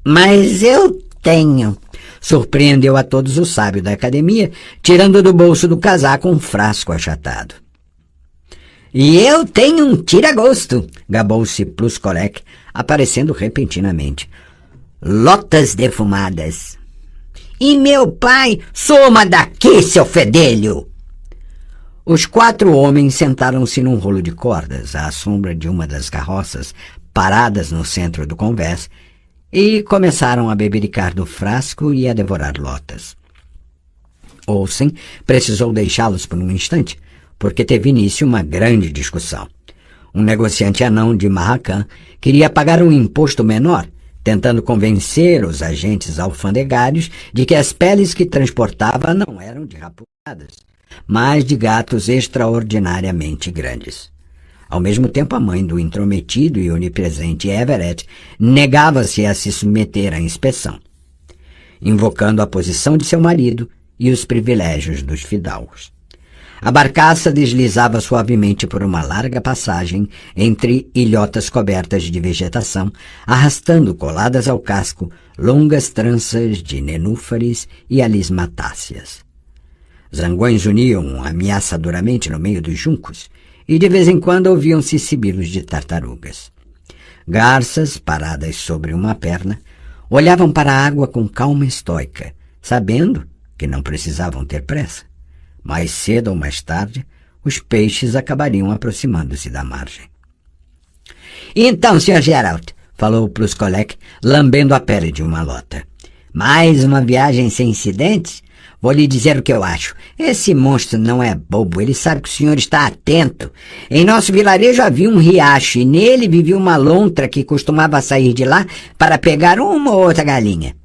Mas eu tenho. Surpreendeu a todos o sábio da academia, tirando do bolso do casaco um frasco achatado. E eu tenho um tira-gosto, gabou-se Pluskolek, aparecendo repentinamente. Lotas defumadas. E meu pai, soma daqui, seu fedelho! Os 4 homens sentaram-se num rolo de cordas, à sombra de uma das carroças, paradas no centro do convés, e começaram a bebericar do frasco e a devorar lotas. Olsen precisou deixá-los por um instante, porque teve início uma grande discussão. Um negociante anão de Marracan queria pagar um imposto menor, tentando convencer os agentes alfandegários de que as peles que transportava não eram de raposadas, mas de gatos extraordinariamente grandes. Ao mesmo tempo, a mãe do intrometido e onipresente Everett negava-se a se submeter à inspeção, invocando a posição de seu marido e os privilégios dos fidalgos. A barcaça deslizava suavemente por uma larga passagem entre ilhotas cobertas de vegetação, arrastando coladas ao casco longas tranças de nenúfares e alismatáceas. Zangões uniam ameaçadoramente no meio dos juncos, e de vez em quando ouviam-se sibilos de tartarugas. Garças, paradas sobre uma perna, olhavam para a água com calma estoica, sabendo que não precisavam ter pressa. Mais cedo ou mais tarde, os peixes acabariam aproximando-se da margem. Então, Sr. Geralt, falou Pluskolek, lambendo a pele de uma lota. Mais uma viagem sem incidentes? Vou lhe dizer o que eu acho. Esse monstro não é bobo, ele sabe que o senhor está atento. Em nosso vilarejo havia um riacho e nele vivia uma lontra que costumava sair de lá para pegar uma ou outra galinha.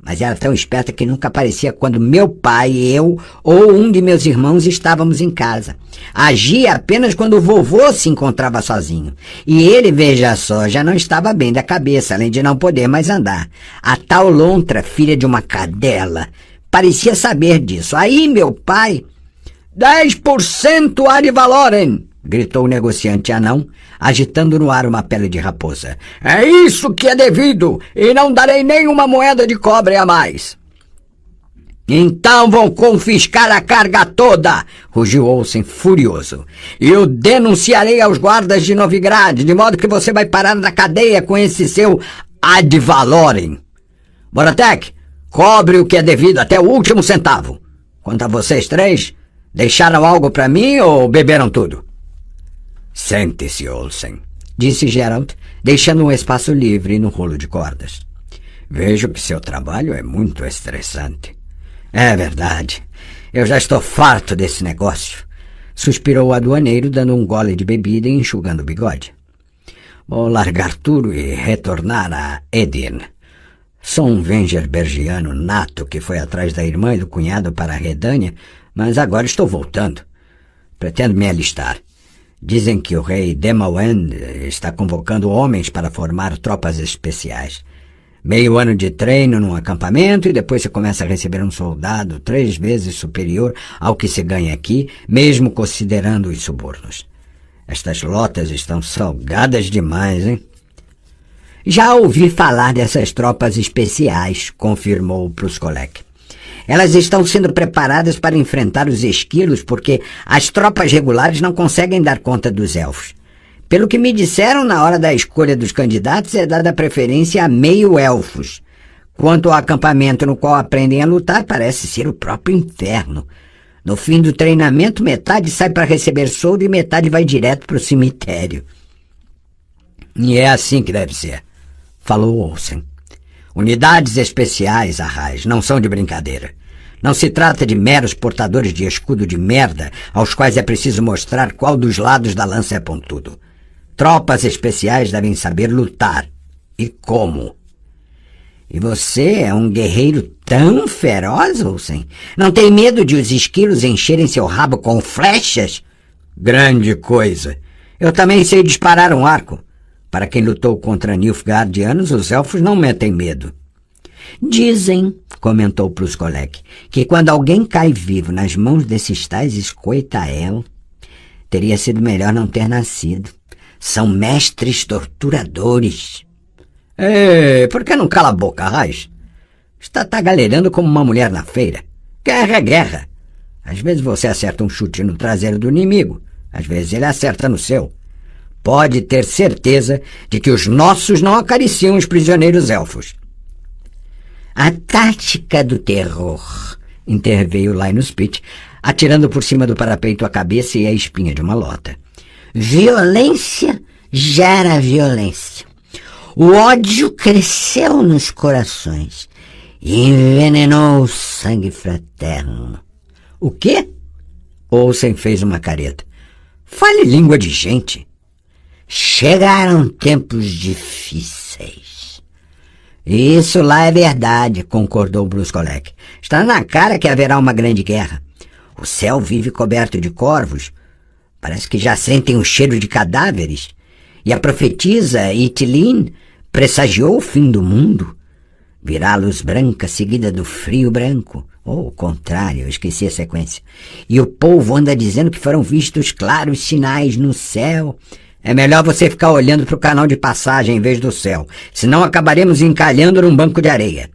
Mas era tão esperta que nunca aparecia quando meu pai, eu ou um de meus irmãos estávamos em casa. Agia apenas quando o vovô se encontrava sozinho. E ele, veja só, já não estava bem da cabeça, além de não poder mais andar. A tal lontra, filha de uma cadela, parecia saber disso. Aí meu pai... 10% ad valorem! Gritou o negociante anão, agitando no ar uma pele de raposa. É isso que é devido, e não darei nem uma moeda de cobre a mais. Então vão confiscar a carga toda, rugiu Olsen furioso. E eu denunciarei aos guardas de Novigrad, de modo que você vai parar na cadeia com esse seu ad valorem. Boratek, cobre o que é devido até o último centavo. Quanto a vocês 3, deixaram algo para mim ou beberam tudo? Sente-se, Olsen, disse Geralt, deixando um espaço livre no rolo de cordas. Vejo que seu trabalho é muito estressante. É verdade. Eu já estou farto desse negócio, suspirou o aduaneiro, dando um gole de bebida e enxugando o bigode. Vou largar tudo e retornar a Edirne. Sou um Vengerbergiano nato que foi atrás da irmã e do cunhado para a Redânia, mas agora estou voltando. Pretendo me alistar. Dizem que o rei Demawend está convocando homens para formar tropas especiais. Meio ano de treino num acampamento e depois você começa a receber um soldado 3 vezes superior ao que se ganha aqui, mesmo considerando os subornos. Estas lotas estão salgadas demais, hein? Já ouvi falar dessas tropas especiais, confirmou Pluskolek. Elas estão sendo preparadas para enfrentar os esquilos porque as tropas regulares não conseguem dar conta dos elfos. Pelo que me disseram, na hora da escolha dos candidatos é dada preferência a meio-elfos. Quanto ao acampamento no qual aprendem a lutar, parece ser o próprio inferno. No fim do treinamento, metade sai para receber soldo e metade vai direto para o cemitério. E é assim que deve ser, falou Olsen. Unidades especiais, Arraes, não são de brincadeira. Não se trata de meros portadores de escudo de merda aos quais é preciso mostrar qual dos lados da lança é pontudo. Tropas especiais devem saber lutar. E como? E você é um guerreiro tão feroz, Olsen? Não tem medo de os esquilos encherem seu rabo com flechas? Grande coisa. Eu também sei disparar um arco. Para quem lutou contra Nilfgaardianos, os elfos não metem medo. Dizem, comentou Pruskolek, que quando alguém cai vivo nas mãos desses tais Escoitael, teria sido melhor não ter nascido. São mestres torturadores. Ei, por que não cala a boca, Raiz? Está tagareando como uma mulher na feira. Guerra é guerra. Às vezes você acerta um chute no traseiro do inimigo, às vezes ele acerta no seu. Pode ter certeza de que os nossos não acariciam os prisioneiros elfos. A tática do terror, interveio Linus Pitt, atirando por cima do parapeito a cabeça e a espinha de uma lota. Violência gera violência. O ódio cresceu nos corações e envenenou o sangue fraterno. O quê? Olsen fez uma careta. Fale língua de gente. Chegaram tempos difíceis. Isso lá é verdade, concordou Bruskolek. Está na cara que haverá uma grande guerra. O céu vive coberto de corvos. Parece que já sentem o cheiro de cadáveres. E a profetisa Itilin pressagiou o fim do mundo. Virá a luz branca seguida do frio branco. Ou o contrário, eu esqueci a sequência. E o povo anda dizendo que foram vistos claros sinais no céu. É melhor você ficar olhando para o canal de passagem em vez do céu, senão acabaremos encalhando num banco de areia.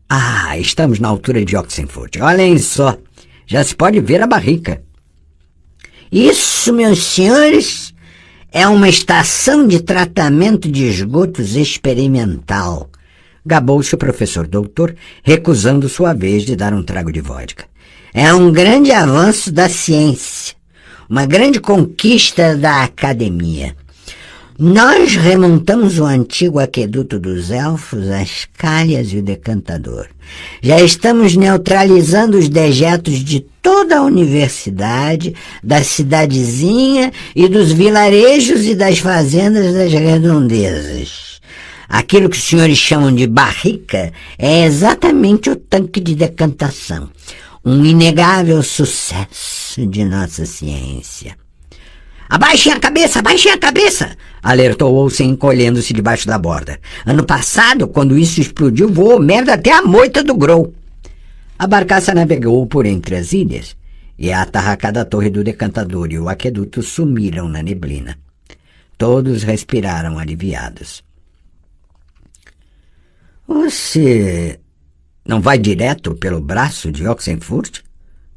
Ah, estamos na altura de Oxenfurt. Olhem só, já se pode ver a barrica. Isso, meus senhores, é uma estação de tratamento de esgotos experimental, gabou-se o professor doutor, recusando sua vez de dar um trago de vodka. É um grande avanço da ciência, uma grande conquista da academia. Nós remontamos o antigo aqueduto dos elfos, as calhas e o decantador. Já estamos neutralizando os dejetos de toda a universidade, da cidadezinha e dos vilarejos e das fazendas das redondezas. Aquilo que os senhores chamam de barrica é exatamente o tanque de decantação. Um inegável sucesso de nossa ciência. Abaixem a cabeça, alertou Olsen, encolhendo-se debaixo da borda. Ano passado, quando isso explodiu, voou merda até a moita do Grow. A barcaça navegou por entre as ilhas, e a atarracada torre do decantador e o aqueduto sumiram na neblina. Todos respiraram aliviados. Você não vai direto pelo braço de Oxenfurt?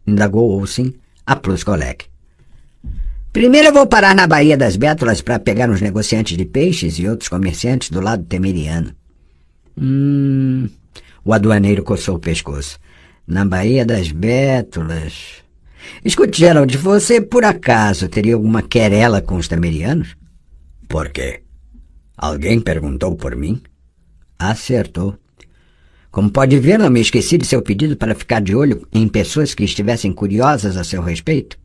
Indagou Olsen a Pruskolek. Primeiro eu vou parar na Baía das Bétulas para pegar uns negociantes de peixes e outros comerciantes do lado temeriano. O aduaneiro coçou o pescoço. Na Baía das Bétulas... Escute, Gerald, você por acaso teria alguma querela com os temerianos? Por quê? Alguém perguntou por mim? Acertou. Como pode ver, não me esqueci de seu pedido para ficar de olho em pessoas que estivessem curiosas a seu respeito.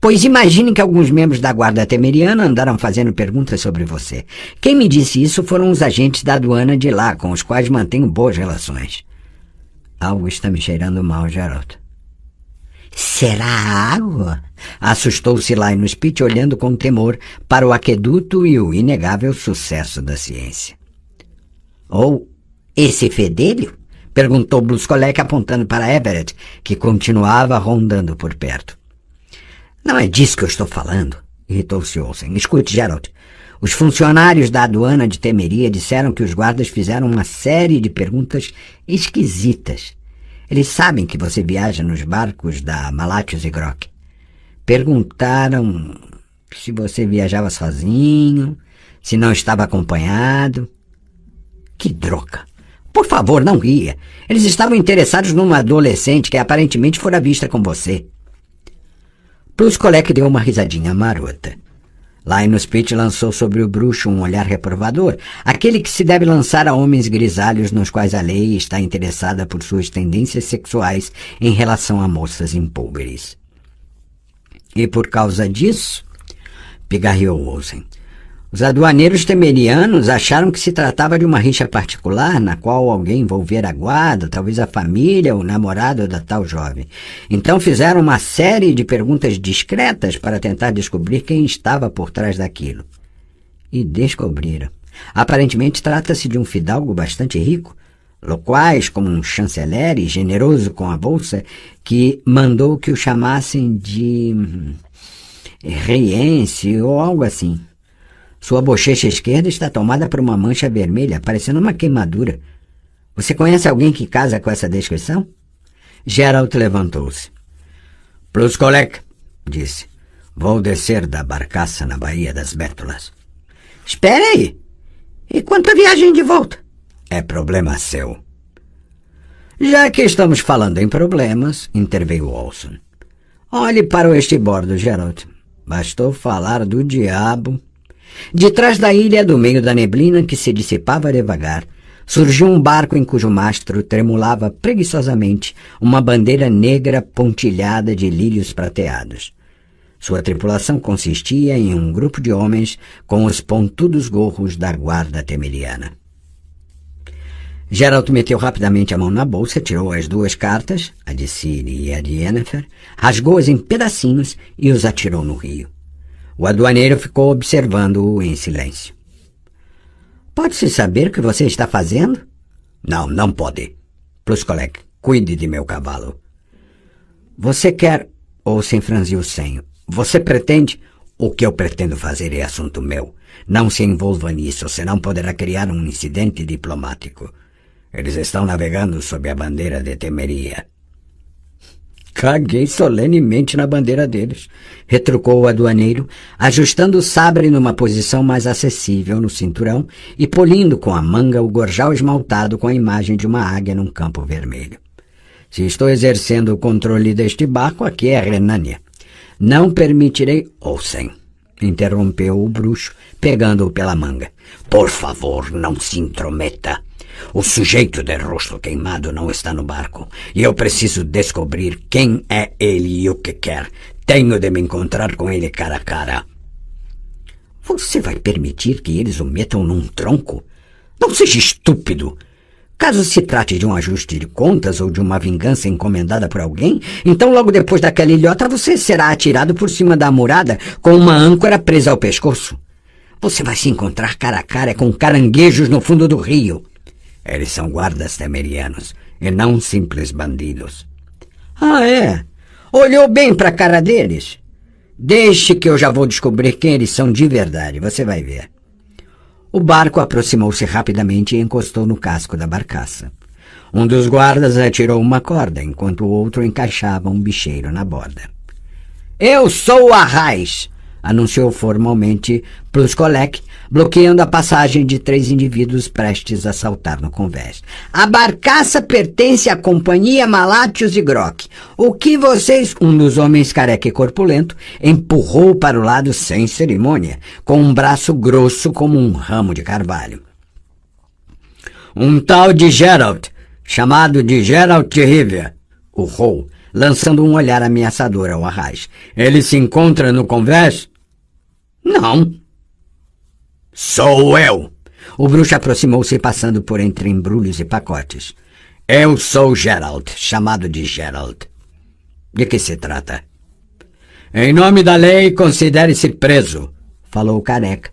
Pois imagine que alguns membros da guarda temeriana andaram fazendo perguntas sobre você. Quem me disse isso foram os agentes da aduana de lá, com os quais mantenho boas relações. Algo está me cheirando mal, Geralt. Será água? Assustou-se Linus Pitt, olhando com temor para o aqueduto e o inegável sucesso da ciência. Ou esse fedelho? Perguntou Bruskolek, apontando para Everett, que continuava rondando por perto. Não é disso que eu estou falando, irritou-se Olsen. Escute, Geralt. Os funcionários da aduana de Temeria disseram que os guardas fizeram uma série de perguntas esquisitas Eles sabem que você viaja nos barcos da Malátios e Grok. Perguntaram se você viajava sozinho, se não estava acompanhado. Que droga! Por favor, não ria. Eles estavam interessados numa adolescente que aparentemente fora vista com você. Pluskolek deu uma risadinha marota. Linus Pitt lançou sobre o bruxo um olhar reprovador, aquele que se deve lançar a homens grisalhos nos quais a lei está interessada por suas tendências sexuais em relação a moças impúberes. E por causa disso, pigarreou Olsen, os aduaneiros temerianos acharam que se tratava de uma rixa particular na qual alguém envolvera a guarda, talvez a família ou o namorado da tal jovem. Então fizeram uma série de perguntas discretas para tentar descobrir quem estava por trás daquilo. E descobriram. Aparentemente trata-se de um fidalgo bastante rico, loquaz como um chanceler e generoso com a bolsa, que mandou que o chamassem de reiense ou algo assim. Sua bochecha esquerda está tomada por uma mancha vermelha, parecendo uma queimadura. Você conhece alguém que casa com essa descrição? Geralt levantou-se. Pluskolek, disse. Vou descer da barcaça na Baía das Bétulas. Espere aí. E quanto à viagem de volta? É problema seu. Já que estamos falando em problemas, interveio Olson. Olhe para o estribordo, Geralt. Bastou falar do diabo. De trás da ilha, do meio da neblina que se dissipava devagar, surgiu um barco em cujo mastro tremulava preguiçosamente uma bandeira negra pontilhada de lírios prateados. Sua tripulação consistia em um grupo de homens com os pontudos gorros da guarda temeriana. Geralt meteu rapidamente a mão na bolsa, tirou as duas cartas, a de Ciri e a de Yennefer, rasgou-as em pedacinhos e os atirou no rio. O aduaneiro ficou observando-o em silêncio. Pode-se saber o que você está fazendo? Não, não pode. Pluskolek, cuide de meu cavalo. Você quer... Olsen franziu o senho. Você pretende... O que eu pretendo fazer é assunto meu. Não se envolva nisso, senão poderá criar um incidente diplomático. Eles estão navegando sob a bandeira de Temeria. Caguei solenemente na bandeira deles, retrucou o aduaneiro, ajustando o sabre numa posição mais acessível no cinturão e polindo com a manga o gorjal esmaltado com a imagem de uma águia num campo vermelho. Se estou exercendo o controle deste barco, aqui é Renânia. Não permitirei... Olsen, interrompeu o bruxo, pegando-o pela manga. Por favor, não se intrometa. O sujeito de rosto queimado não está no barco e eu preciso descobrir quem é ele e o que quer. Tenho de me encontrar com ele cara a cara. Você vai permitir que eles o metam num tronco? Não seja estúpido. Caso se trate de um ajuste de contas ou de uma vingança encomendada por alguém, então logo depois daquela ilhota você será atirado por cima da murada com uma âncora presa ao pescoço. Você vai se encontrar cara a cara com caranguejos no fundo do rio. Eles são guardas temerianos e não simples bandidos. Ah, é? Olhou bem para a cara deles? Deixe que eu já vou descobrir quem eles são de verdade, você vai ver. O barco aproximou-se rapidamente e encostou no casco da barcaça. Um dos guardas atirou uma corda, enquanto o outro encaixava um bicheiro na borda. Eu sou o Arrais, anunciou formalmente Pluskolek, bloqueando a passagem de 3 indivíduos prestes a saltar no convés. A barcaça pertence à companhia Malátios e Grok. O que vocês... Um dos homens careca e corpulento empurrou para o lado sem cerimônia, com um braço grosso como um ramo de carvalho. Um tal de Geralt, chamado de Geralt de Rivia, urrou, lançando um olhar ameaçador ao Arrais. Ele se encontra no convés? Não. Sou eu. O bruxo aproximou-se passando por entre embrulhos e pacotes. Eu sou Geralt, chamado de Geralt. De que se trata? Em nome da lei, considere-se preso, falou o careca,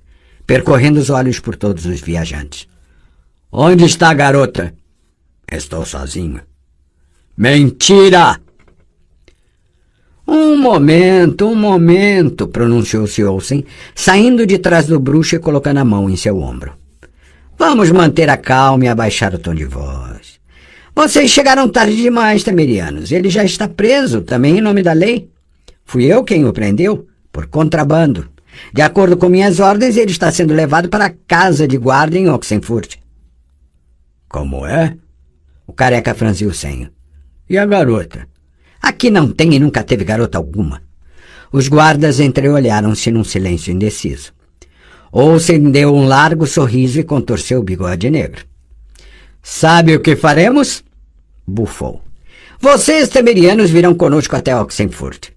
percorrendo os olhos por todos os viajantes. Onde está a garota? Estou sozinho. Mentira! Um momento, pronunciou-se Olsen, saindo de trás do bruxo e colocando a mão em seu ombro. Vamos manter a calma e abaixar o tom de voz. Vocês chegaram tarde demais, temerianos. Ele já está preso, também em nome da lei. Fui eu quem o prendeu, por contrabando. De acordo com minhas ordens, ele está sendo levado para a casa de guarda em Oxenfurt. Como é? O careca franziu o senho. E a garota? Aqui não tem e nunca teve garota alguma. Os guardas entreolharam-se num silêncio indeciso. Olsen deu um largo sorriso e contorceu o bigode negro. Sabe o que faremos? Bufou. Vocês, temerianos, virão conosco até Oxenfurt.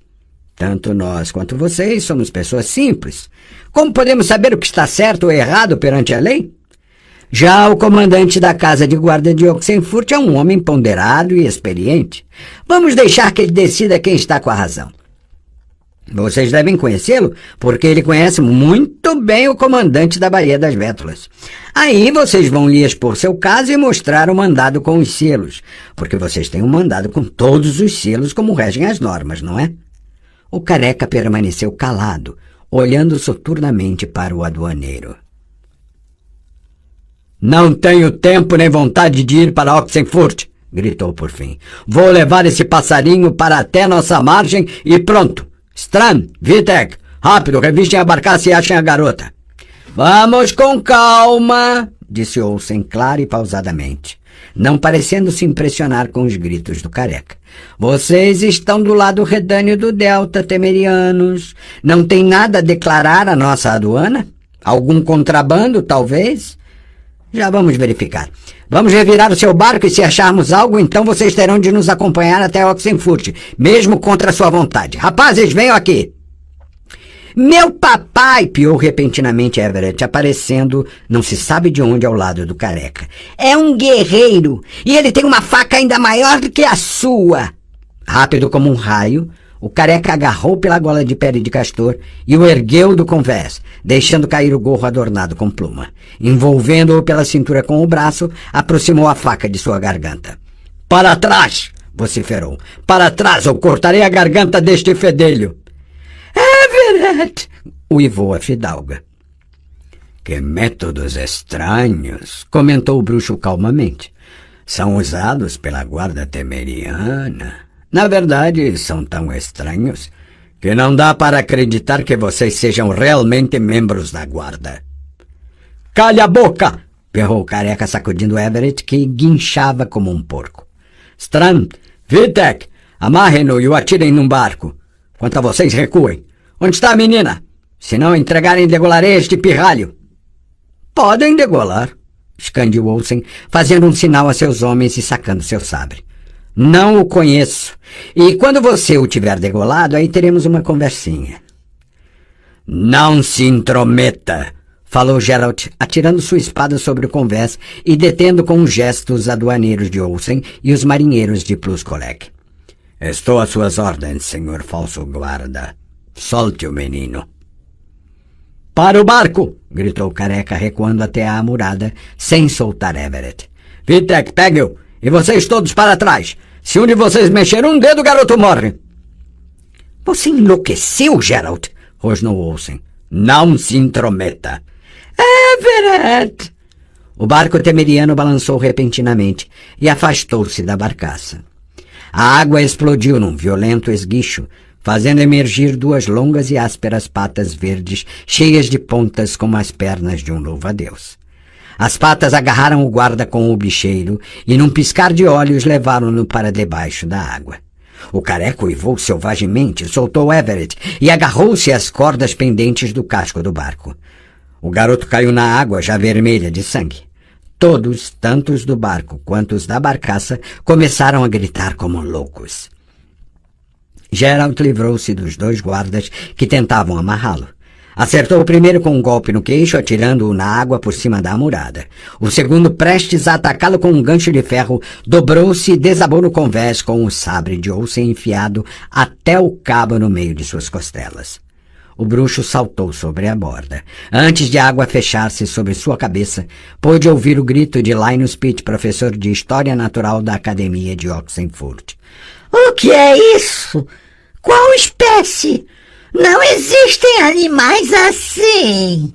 Tanto nós quanto vocês somos pessoas simples. Como podemos saber o que está certo ou errado perante a lei? Já o comandante da casa de guarda de Oxenfurt é um homem ponderado e experiente. Vamos deixar que ele decida quem está com a razão. Vocês devem conhecê-lo, porque ele conhece muito bem o comandante da Baía das Bétulas. Aí vocês vão lhe expor seu caso e mostrar o mandado com os selos, porque vocês têm um mandado com todos os selos como regem as normas, não é? O careca permaneceu calado, olhando soturnamente para o aduaneiro. Não tenho tempo nem vontade de ir para Oxenfurt, gritou por fim. Vou levar esse passarinho para até nossa margem e pronto. Stran, Vitek, rápido, revistem a barcaça e achem a garota. Vamos com calma, disse Olsen clara e pausadamente, não parecendo se impressionar com os gritos do careca. Vocês estão do lado redâneo do delta, temerianos. Não tem nada a declarar à nossa aduana? Algum contrabando, talvez? Já vamos verificar. Vamos revirar o seu barco e se acharmos algo, então vocês terão de nos acompanhar até Oxenfurt, mesmo contra sua vontade. Rapazes, venham aqui! Meu papai, piou repentinamente Everett, aparecendo não se sabe de onde ao lado do careca. É um guerreiro, e ele tem uma faca ainda maior do que a sua. Rápido como um raio, o careca agarrou pela gola de pele de castor e o ergueu do convés, deixando cair o gorro adornado com pluma. Envolvendo-o pela cintura com o braço, aproximou a faca de sua garganta. Para trás! Vociferou. Para trás, ou cortarei a garganta deste fedelho. Everett! Uivou a fidalga. Que métodos estranhos, comentou o bruxo calmamente. São usados pela guarda temeriana. Na verdade, são tão estranhos que não dá para acreditar que vocês sejam realmente membros da guarda. Calha a boca! Berrou o careca sacudindo Everett, que guinchava como um porco. Stran, Vitek, amarrem-no e o atirem num barco. Quanto a vocês, recuem. Onde está a menina? Se não entregarem, degolarei este pirralho. Podem degolar, escandiu Olsen, fazendo um sinal a seus homens e sacando seu sabre. Não o conheço. E quando você o tiver degolado, aí teremos uma conversinha. Não se intrometa, falou Geralt, atirando sua espada sobre o convés e detendo com um gesto os aduaneiros de Olsen e os marinheiros de Pluscolec. Estou às suas ordens, senhor falso guarda. Solte o menino. Para o barco! Gritou o careca, recuando até a murada, sem soltar Everett. Vitek, pegue-o! E vocês todos para trás! Se um de vocês mexer um dedo, o garoto morre! Você enlouqueceu, Geralt? Rosnou Olsen. Não se intrometa. Everett! O barco temeriano balançou repentinamente e afastou-se da barcaça. A água explodiu num violento esguicho, fazendo emergir duas longas e ásperas patas verdes, cheias de pontas como as pernas de um louva-a-Deus. As patas agarraram o guarda com o bicheiro e, num piscar de olhos, levaram-no para debaixo da água. O careca uivou selvagemente, soltou Everett e agarrou-se às cordas pendentes do casco do barco. O garoto caiu na água, já vermelha de sangue. Todos, tanto os do barco quanto os da barcaça, começaram a gritar como loucos. Geralt livrou-se dos dois guardas que tentavam amarrá-lo. Acertou o primeiro com um golpe no queixo, atirando-o na água por cima da amurada. O segundo, prestes a atacá-lo com um gancho de ferro, dobrou-se e desabou no convés com o sabre de Olsen enfiado até o cabo no meio de suas costelas. O bruxo saltou sobre a borda. Antes de a água fechar-se sobre sua cabeça, pôde ouvir o grito de Linus Pitt, professor de História Natural da Academia de Oxenfurt. O que é isso? Qual espécie? Não existem animais assim!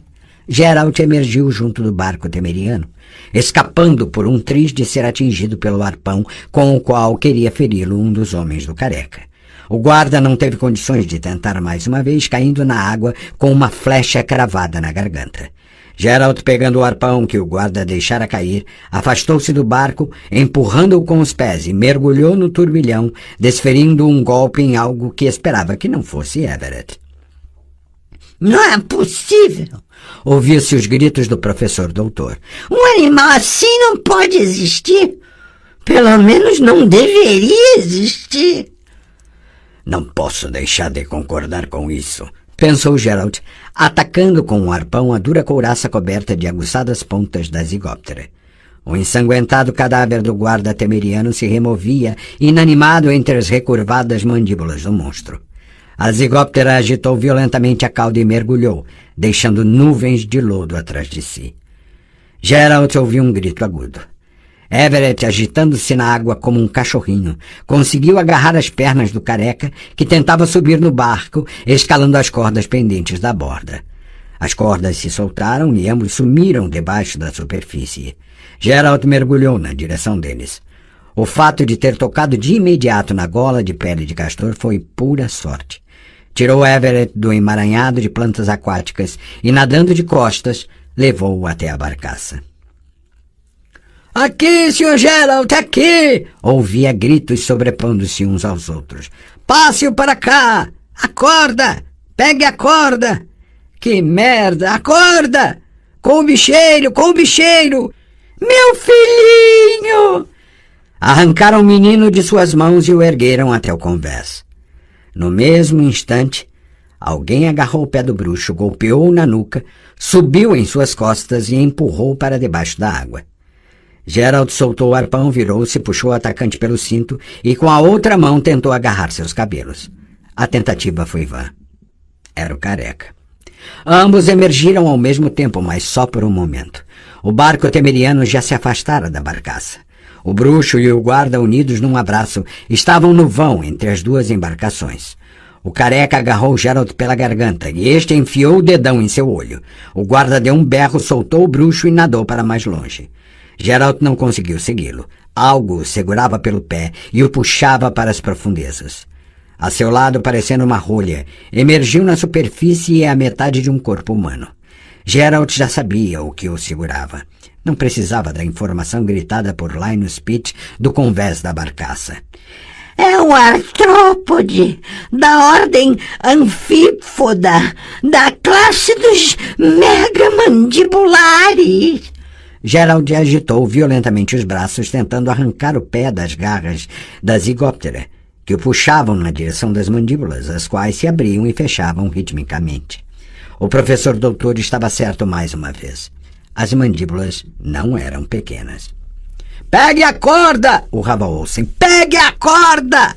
Geralt emergiu junto do barco temeriano, escapando por um triz de ser atingido pelo arpão com o qual queria feri-lo um dos homens do Careca. O guarda não teve condições de tentar mais uma vez, caindo na água com uma flecha cravada na garganta. Gerald, pegando o arpão que o guarda deixara cair, afastou-se do barco, empurrando-o com os pés e mergulhou no turbilhão, desferindo um golpe em algo que esperava que não fosse Everett. Não é possível! Ouviu-se os gritos do professor doutor. Um animal assim não pode existir! Pelo menos não deveria existir! Não posso deixar de concordar com isso, pensou Gerald, atacando com um arpão a dura couraça coberta de aguçadas pontas da zigóptera. O ensanguentado cadáver do guarda temeriano se removia, inanimado entre as recurvadas mandíbulas do monstro. A zigóptera agitou violentamente a cauda e mergulhou, deixando nuvens de lodo atrás de si. Gerald ouviu um grito agudo. Everett, agitando-se na água como um cachorrinho, conseguiu agarrar as pernas do Careca, que tentava subir no barco, escalando as cordas pendentes da borda. As cordas se soltaram e ambos sumiram debaixo da superfície. Gerald mergulhou na direção deles. O fato de ter tocado de imediato na gola de pele de castor foi pura sorte. Tirou Everett do emaranhado de plantas aquáticas e, nadando de costas, levou-o até a barcaça. Aqui, Sr. Gerald, aqui! Ouvia gritos sobrepondo-se uns aos outros. Passe-o para cá! Acorda! Pegue a corda! Que merda! Acorda! Com o bicheiro! Com o bicheiro! Meu filhinho! Arrancaram o menino de suas mãos e o ergueram até o convés. No mesmo instante, alguém agarrou o pé do bruxo, golpeou-o na nuca, subiu em suas costas e empurrou para debaixo da água. Gerald soltou o arpão, virou-se, puxou o atacante pelo cinto e com a outra mão tentou agarrar seus cabelos. A tentativa foi vã. Era o Careca. Ambos emergiram ao mesmo tempo, mas só por um momento. O barco temeriano já se afastara da barcaça. O bruxo e o guarda, unidos num abraço, estavam no vão entre as duas embarcações. O Careca agarrou Gerald pela garganta e este enfiou o dedão em seu olho. O guarda deu um berro, soltou o bruxo e nadou para mais longe. Gerald não conseguiu segui-lo. Algo o segurava pelo pé e o puxava para as profundezas. A seu lado, parecendo uma rolha, emergiu na superfície a metade de um corpo humano. Gerald já sabia o que o segurava. Não precisava da informação gritada por Linus Pitt do convés da barcaça. É um artrópode da ordem anfípoda, da classe dos megamandibulares. Gerald agitou violentamente os braços, tentando arrancar o pé das garras da zigóptera, que o puxavam na direção das mandíbulas, as quais se abriam e fechavam ritmicamente. O professor doutor estava certo mais uma vez. As mandíbulas não eram pequenas. Pegue a corda! Urrava Olsen. Pegue a corda!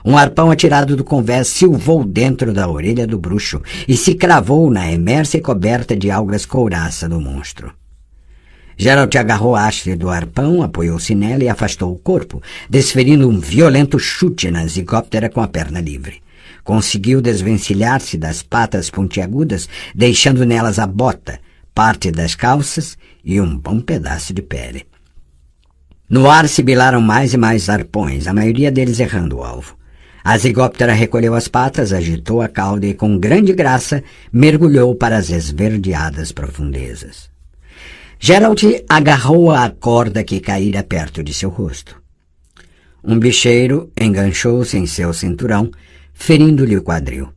Um arpão atirado do convés silvou dentro da orelha do bruxo e se cravou na emersa e coberta de algas couraça do monstro. Gerald agarrou a haste do arpão, apoiou-se nela e afastou o corpo, desferindo um violento chute na zigóptera com a perna livre. Conseguiu desvencilhar-se das patas pontiagudas, deixando nelas a bota, parte das calças e um bom pedaço de pele. No ar sibilaram mais e mais arpões, a maioria deles errando o alvo. A zigóptera recolheu as patas, agitou a cauda e, com grande graça, mergulhou para as esverdeadas profundezas. Gerald agarrou a corda que caíra perto de seu rosto. Um bicheiro enganchou-se em seu cinturão, ferindo-lhe o quadril.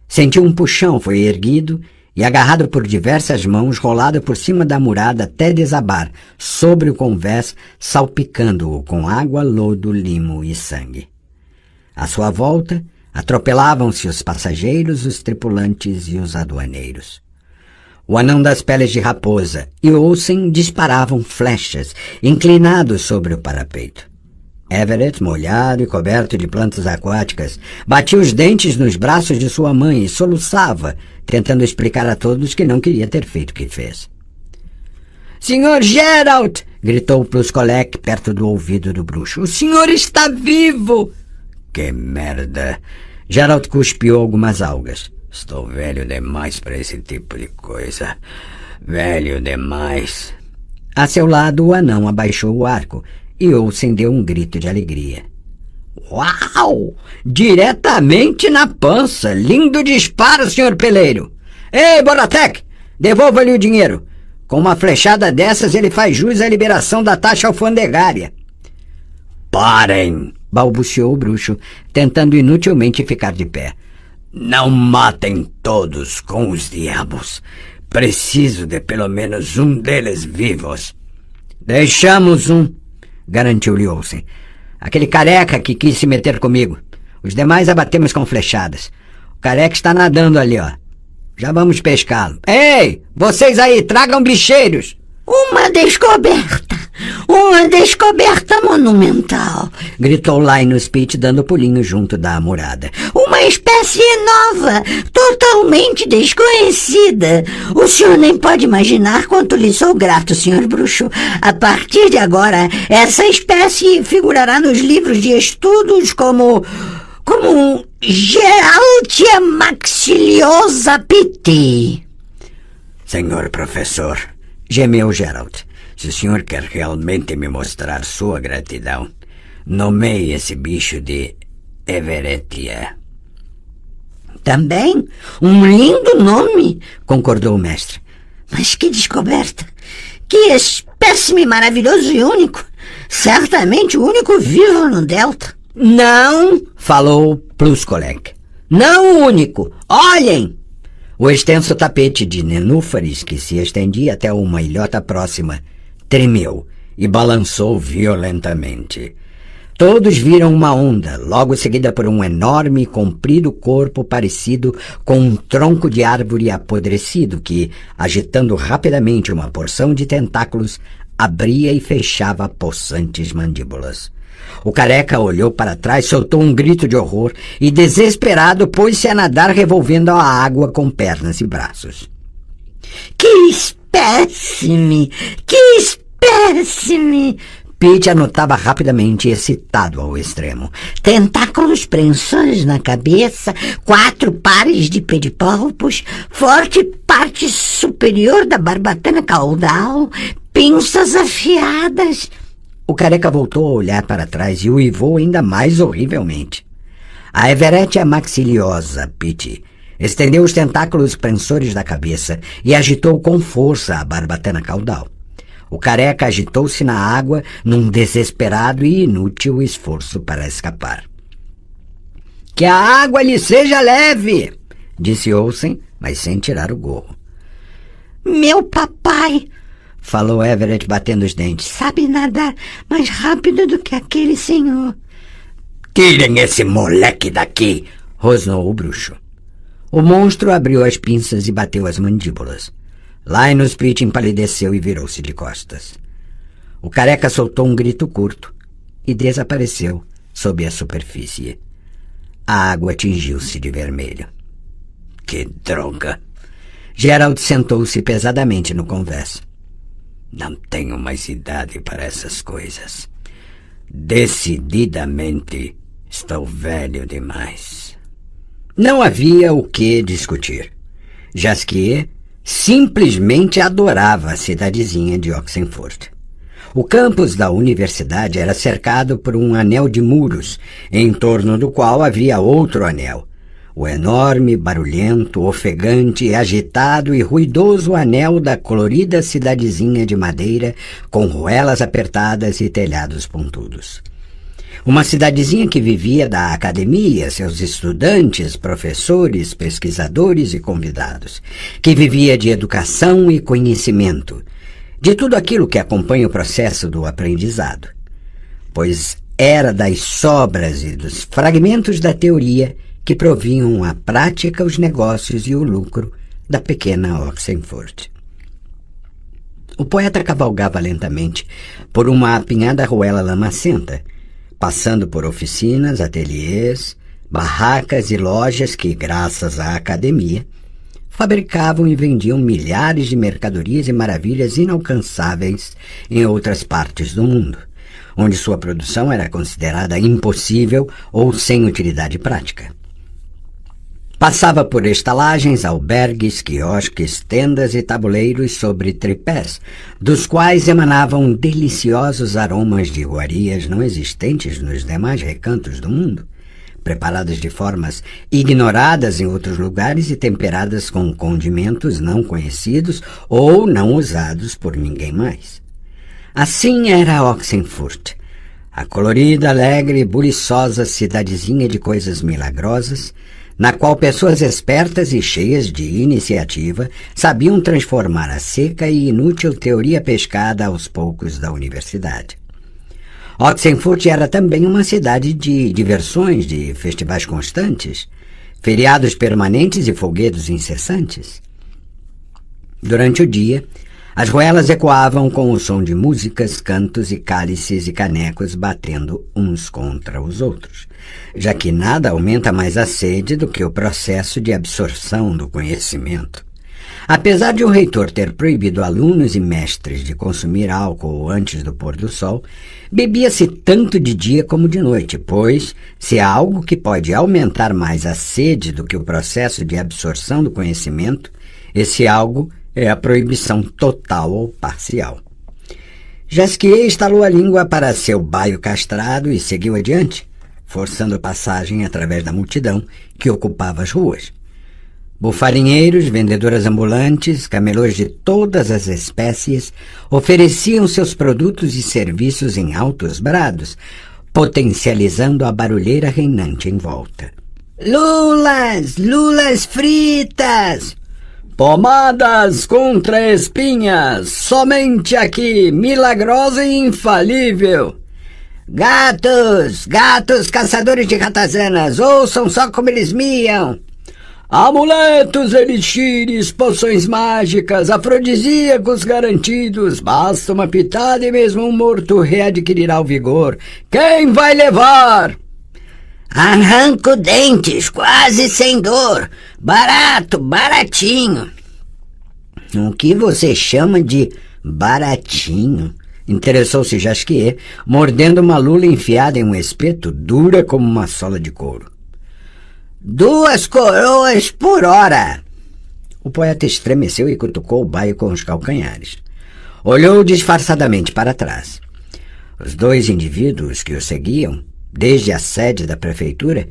Sentiu um puxão, foi erguido e, agarrado por diversas mãos, rolado por cima da murada até desabar sobre o convés, salpicando-o com água, lodo, limo e sangue. À sua volta, atropelavam-se os passageiros, os tripulantes e os aduaneiros. O anão das peles de raposa e Olsen disparavam flechas, inclinados sobre o parapeito. Everett, molhado e coberto de plantas aquáticas, batia os dentes nos braços de sua mãe e soluçava, tentando explicar a todos que não queria ter feito o que fez. Sr. Gerald! Gritou Pluskolek perto do ouvido do bruxo. O senhor está vivo! Que merda! Gerald cuspiu algumas algas. Estou velho demais para esse tipo de coisa. Velho demais. A seu lado, o anão abaixou o arco e Olsen deu um grito de alegria. Uau! Diretamente na pança! Lindo disparo, senhor peleiro! Ei, Boratek! Devolva-lhe o dinheiro! Com uma flechada dessas, ele faz jus à liberação da taxa alfandegária. Parem! Balbuciou o bruxo, tentando inutilmente ficar de pé. Não matem todos com os diabos. Preciso de pelo menos um deles vivos. Deixamos um, garantiu-lhe Olsen. Aquele careca que quis se meter comigo. Os demais abatemos com flechadas. O careca está nadando ali, ó. Já vamos pescá-lo. Ei, vocês aí, tragam bicheiros! Uma descoberta! Uma descoberta monumental! Gritou Linus Pitt, dando pulinho junto da amurada. Uma espécie nova, totalmente desconhecida. O senhor nem pode imaginar quanto lhe sou grato, senhor bruxo. A partir de agora, essa espécie figurará nos livros de estudos como Geraltia maxiliosa Pitti. Senhor professor, gemeu Geralt, se o senhor quer realmente me mostrar sua gratidão, nomeie esse bicho de Everetia. Também um lindo nome, concordou o mestre. Mas que descoberta! Que espécime maravilhoso e único! Certamente o único vivo no Delta. Não, falou Pluskolek. Não o único. Olhem! O extenso tapete de nenúfares que se estendia até uma ilhota próxima tremeu e balançou violentamente. Todos viram uma onda, logo seguida por um enorme e comprido corpo parecido com um tronco de árvore apodrecido que, agitando rapidamente uma porção de tentáculos, abria e fechava possantes mandíbulas. O careca olhou para trás, soltou um grito de horror e, desesperado, pôs-se a nadar revolvendo a água com pernas e braços. Que espécime! Que espécime! Pitt anotava rapidamente, excitado ao extremo. Tentáculos prensores na cabeça, 4 pares de pedipalpos, forte parte superior da barbatana caudal, pinças afiadas. O careca voltou a olhar para trás e uivou ainda mais horrivelmente. A Everetia maxiliosa, Pitt, estendeu os tentáculos prensores da cabeça e agitou com força a barbatana caudal. O careca agitou-se na água num desesperado e inútil esforço para escapar. Que a água lhe seja leve, disse Olsen, mas sem tirar o gorro. Meu papai, falou Everett batendo os dentes, sabe nadar mais rápido do que aquele senhor. Tirem esse moleque daqui, rosnou o bruxo. O monstro abriu as pinças e bateu as mandíbulas. Linus Pitt empalideceu e virou-se de costas. O careca soltou um grito curto e desapareceu sob a superfície. A água tingiu-se de vermelho. Que droga! Gerald sentou-se pesadamente no convés. Não tenho mais idade para essas coisas. Decididamente estou velho demais. Não havia o que discutir. Jasquier simplesmente adorava a cidadezinha de Oxenford. O campus da universidade era cercado por um anel de muros, em torno do qual havia outro anel. O enorme, barulhento, ofegante, agitado e ruidoso anel da colorida cidadezinha de madeira, com ruelas apertadas e telhados pontudos. Uma cidadezinha que vivia da academia, seus estudantes, professores, pesquisadores e convidados, que vivia de educação e conhecimento, de tudo aquilo que acompanha o processo do aprendizado, pois era das sobras e dos fragmentos da teoria que provinham a prática, os negócios e o lucro da pequena Oxenford. O poeta cavalgava lentamente por uma apinhada ruela lamacenta, passando por oficinas, ateliês, barracas e lojas que, graças à academia, fabricavam e vendiam milhares de mercadorias e maravilhas inalcançáveis em outras partes do mundo, onde sua produção era considerada impossível ou sem utilidade prática. Passava por estalagens, albergues, quiosques, tendas e tabuleiros sobre tripés, dos quais emanavam deliciosos aromas de iguarias não existentes nos demais recantos do mundo, preparadas de formas ignoradas em outros lugares e temperadas com condimentos não conhecidos ou não usados por ninguém mais. Assim era Oxenfurt, a colorida, alegre e buliçosa cidadezinha de coisas milagrosas, na qual pessoas espertas e cheias de iniciativa sabiam transformar a seca e inútil teoria pescada aos poucos da universidade. Oxenfurt era também uma cidade de diversões, de festivais constantes, feriados permanentes e folguedos incessantes. Durante o dia, as ruelas ecoavam com o som de músicas, cantos e cálices e canecos batendo uns contra os outros, já que nada aumenta mais a sede do que o processo de absorção do conhecimento. Apesar de o reitor ter proibido alunos e mestres de consumir álcool antes do pôr do sol, bebia-se tanto de dia como de noite, pois, se há algo que pode aumentar mais a sede do que o processo de absorção do conhecimento, esse algo é a proibição total ou parcial. Jasquier estalou a língua para seu baio castrado e seguiu adiante, forçando passagem através da multidão que ocupava as ruas. Bufarinheiros, vendedoras ambulantes, camelôs de todas as espécies ofereciam seus produtos e serviços em altos brados, potencializando a barulheira reinante em volta. Lulas! Lulas fritas! Pomadas contra espinhas, somente aqui, milagrosa e infalível. Gatos! Gatos caçadores de ratazanas, ouçam só como eles miam! Amuletos, elixires, poções mágicas, afrodisíacos garantidos. Basta uma pitada e mesmo um morto readquirirá o vigor. Quem vai levar? Arranco dentes, quase sem dor. Barato, baratinho. O que você chama de baratinho? Interessou-se Jasquier, mordendo uma lula enfiada em um espeto dura como uma sola de couro. 2 coroas por hora. O poeta estremeceu e cutucou o baio com os calcanhares. Olhou disfarçadamente para trás. Os 2 indivíduos que o seguiam, desde a sede da prefeitura,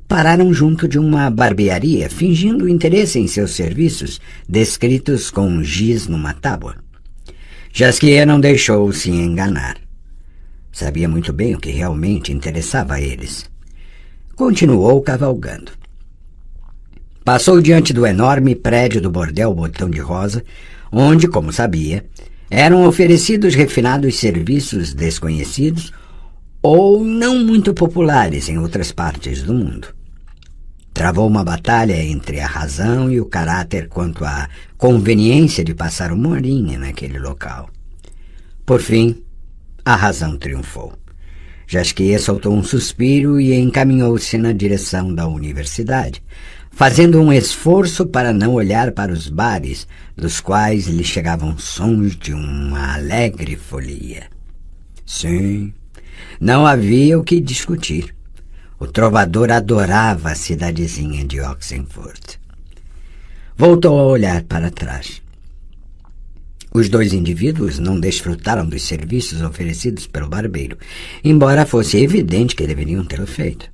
pararam junto de uma barbearia, fingindo interesse em seus serviços, descritos com um giz numa tábua. Jasquier não deixou-se enganar. Sabia muito bem o que realmente interessava a eles. Continuou cavalgando. Passou diante do enorme prédio do bordel Botão de Rosa, onde, como sabia, eram oferecidos refinados serviços desconhecidos ou não muito populares em outras partes do mundo. Travou uma batalha entre a razão e o caráter quanto à conveniência de passar uma horinha naquele local. Por fim, a razão triunfou. Jasquier soltou um suspiro e encaminhou-se na direção da universidade, fazendo um esforço para não olhar para os bares, dos quais lhe chegavam sons de uma alegre folia. Sim, não havia o que discutir. O trovador adorava a cidadezinha de Oxenfurt. Voltou a olhar para trás. Os 2 indivíduos não desfrutaram dos serviços oferecidos pelo barbeiro, embora fosse evidente que deveriam tê-lo feito.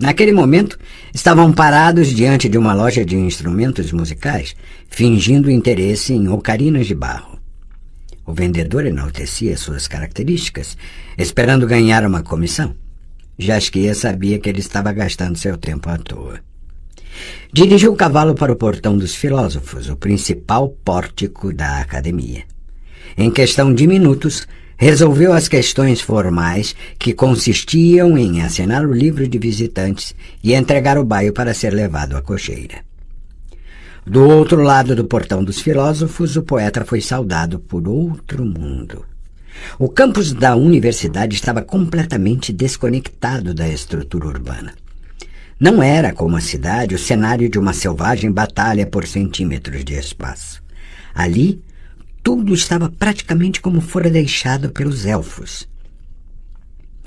Naquele momento, estavam parados diante de uma loja de instrumentos musicais, fingindo interesse em ocarinas de barro. O vendedor enaltecia suas características, esperando ganhar uma comissão. Jasquier sabia que ele estava gastando seu tempo à toa. Dirigiu o cavalo para o Portão dos Filósofos, o principal pórtico da academia. Em questão de minutos, resolveu as questões formais que consistiam em assinar o livro de visitantes e entregar o baio para ser levado à cocheira. Do outro lado do Portão dos Filósofos, o poeta foi saudado por outro mundo. O campus da universidade estava completamente desconectado da estrutura urbana. Não era, como a cidade, o cenário de uma selvagem batalha por centímetros de espaço. Ali, tudo estava praticamente como fora deixado pelos elfos.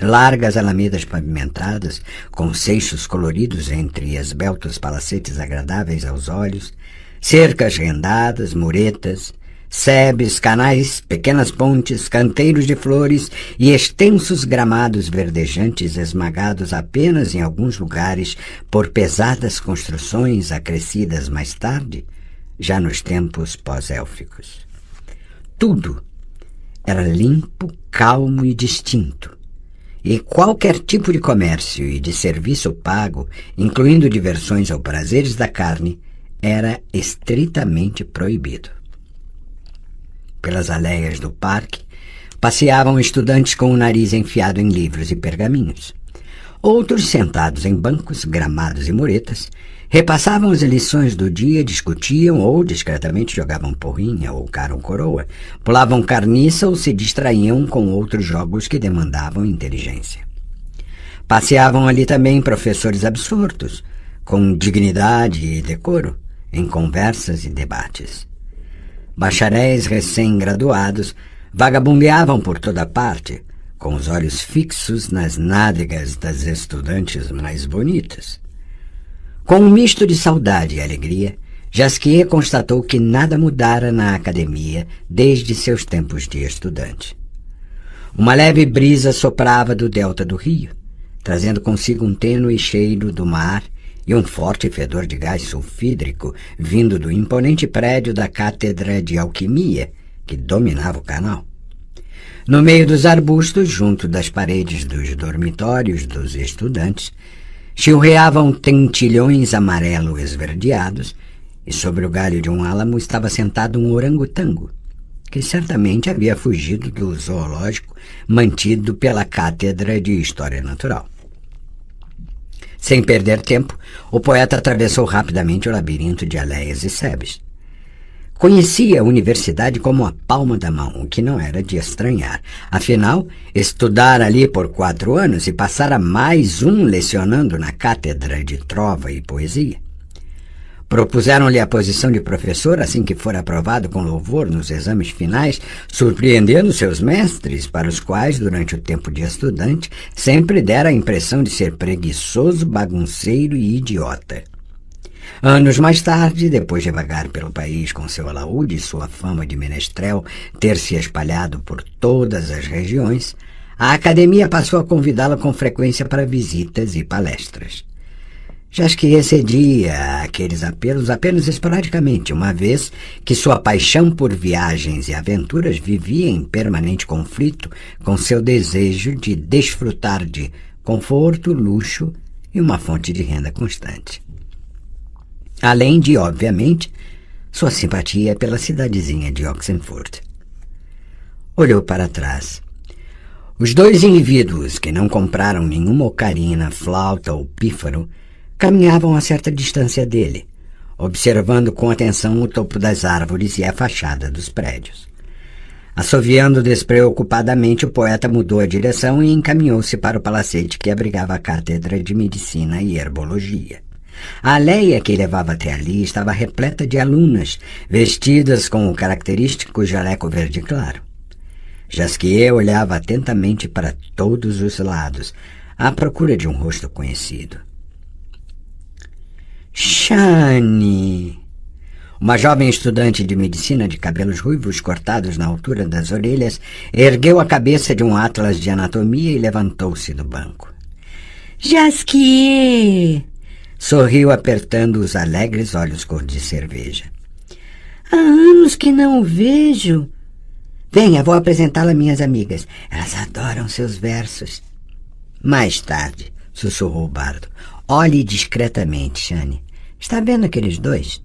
largas alamedas pavimentadas, com seixos coloridos entre esbeltos palacetes agradáveis aos olhos, cercas rendadas, muretas, sebes, canais, pequenas pontes, canteiros de flores e extensos gramados verdejantes esmagados apenas em alguns lugares por pesadas construções acrescidas mais tarde, já nos tempos pós-élficos. Tudo era limpo, calmo e distinto, e qualquer tipo de comércio e de serviço pago, incluindo diversões ou prazeres da carne, era estritamente proibido. Pelas aleias do parque, passeavam estudantes com o nariz enfiado em livros e pergaminhos. Outros, sentados em bancos, gramados e muretas, repassavam as lições do dia, discutiam ou discretamente jogavam porrinha ou cara ou coroa, pulavam carniça ou se distraíam com outros jogos que demandavam inteligência. Passeavam ali também professores absortos, com dignidade e decoro, em conversas e debates. Bacharéis recém-graduados vagabundeavam por toda parte, com os olhos fixos nas nádegas das estudantes mais bonitas. Com um misto de saudade e alegria, Jasquier constatou que nada mudara na academia desde seus tempos de estudante. Uma leve brisa soprava do delta do rio, trazendo consigo um tênue cheiro do mar e um forte fedor de gás sulfídrico vindo do imponente prédio da Cátedra de Alquimia, que dominava o canal. No meio dos arbustos, junto das paredes dos dormitórios dos estudantes, chilreavam tentilhões amarelo esverdeados, e sobre o galho de um álamo estava sentado um orangotango, que certamente havia fugido do zoológico mantido pela Cátedra de História Natural. Sem perder tempo, o poeta atravessou rapidamente o labirinto de aleias e sebes. Conhecia a universidade como a palma da mão, o que não era de estranhar. Afinal, estudara ali por 4 anos e passara mais um lecionando na cátedra de trova e poesia. Propuseram-lhe a posição de professor assim que fora aprovado com louvor nos exames finais, surpreendendo seus mestres, para os quais, durante o tempo de estudante, sempre dera a impressão de ser preguiçoso, bagunceiro e idiota. Anos mais tarde, depois de vagar pelo país com seu alaúde e sua fama de menestrel ter se espalhado por todas as regiões, a academia passou a convidá-la com frequência para visitas e palestras. Jasquier cedia àqueles apelos apenas esporadicamente, uma vez que sua paixão por viagens e aventuras vivia em permanente conflito com seu desejo de desfrutar de conforto, luxo e uma fonte de renda constante. Além de, obviamente, sua simpatia pela cidadezinha de Oxenfurt. Olhou para trás. Os 2 indivíduos que não compraram nenhuma ocarina, flauta ou pífaro caminhavam a certa distância dele, observando com atenção o topo das árvores e a fachada dos prédios. Assoviando despreocupadamente, o poeta mudou a direção e encaminhou-se para o palacete que abrigava a cátedra de medicina e herbologia. A aleia que levava até ali estava repleta de alunas, vestidas com o característico jaleco verde claro. Jasquier olhava atentamente para todos os lados, à procura de um rosto conhecido. Shani! Uma jovem estudante de medicina de cabelos ruivos cortados na altura das orelhas ergueu a cabeça de um atlas de anatomia e levantou-se do banco. Jasquier! Sorriu apertando os alegres olhos cor de cerveja. Há anos que não o vejo. Venha, vou apresentá-la a minhas amigas. Elas adoram seus versos. Mais tarde, sussurrou o bardo. Olhe discretamente, Shani. Está vendo aqueles 2?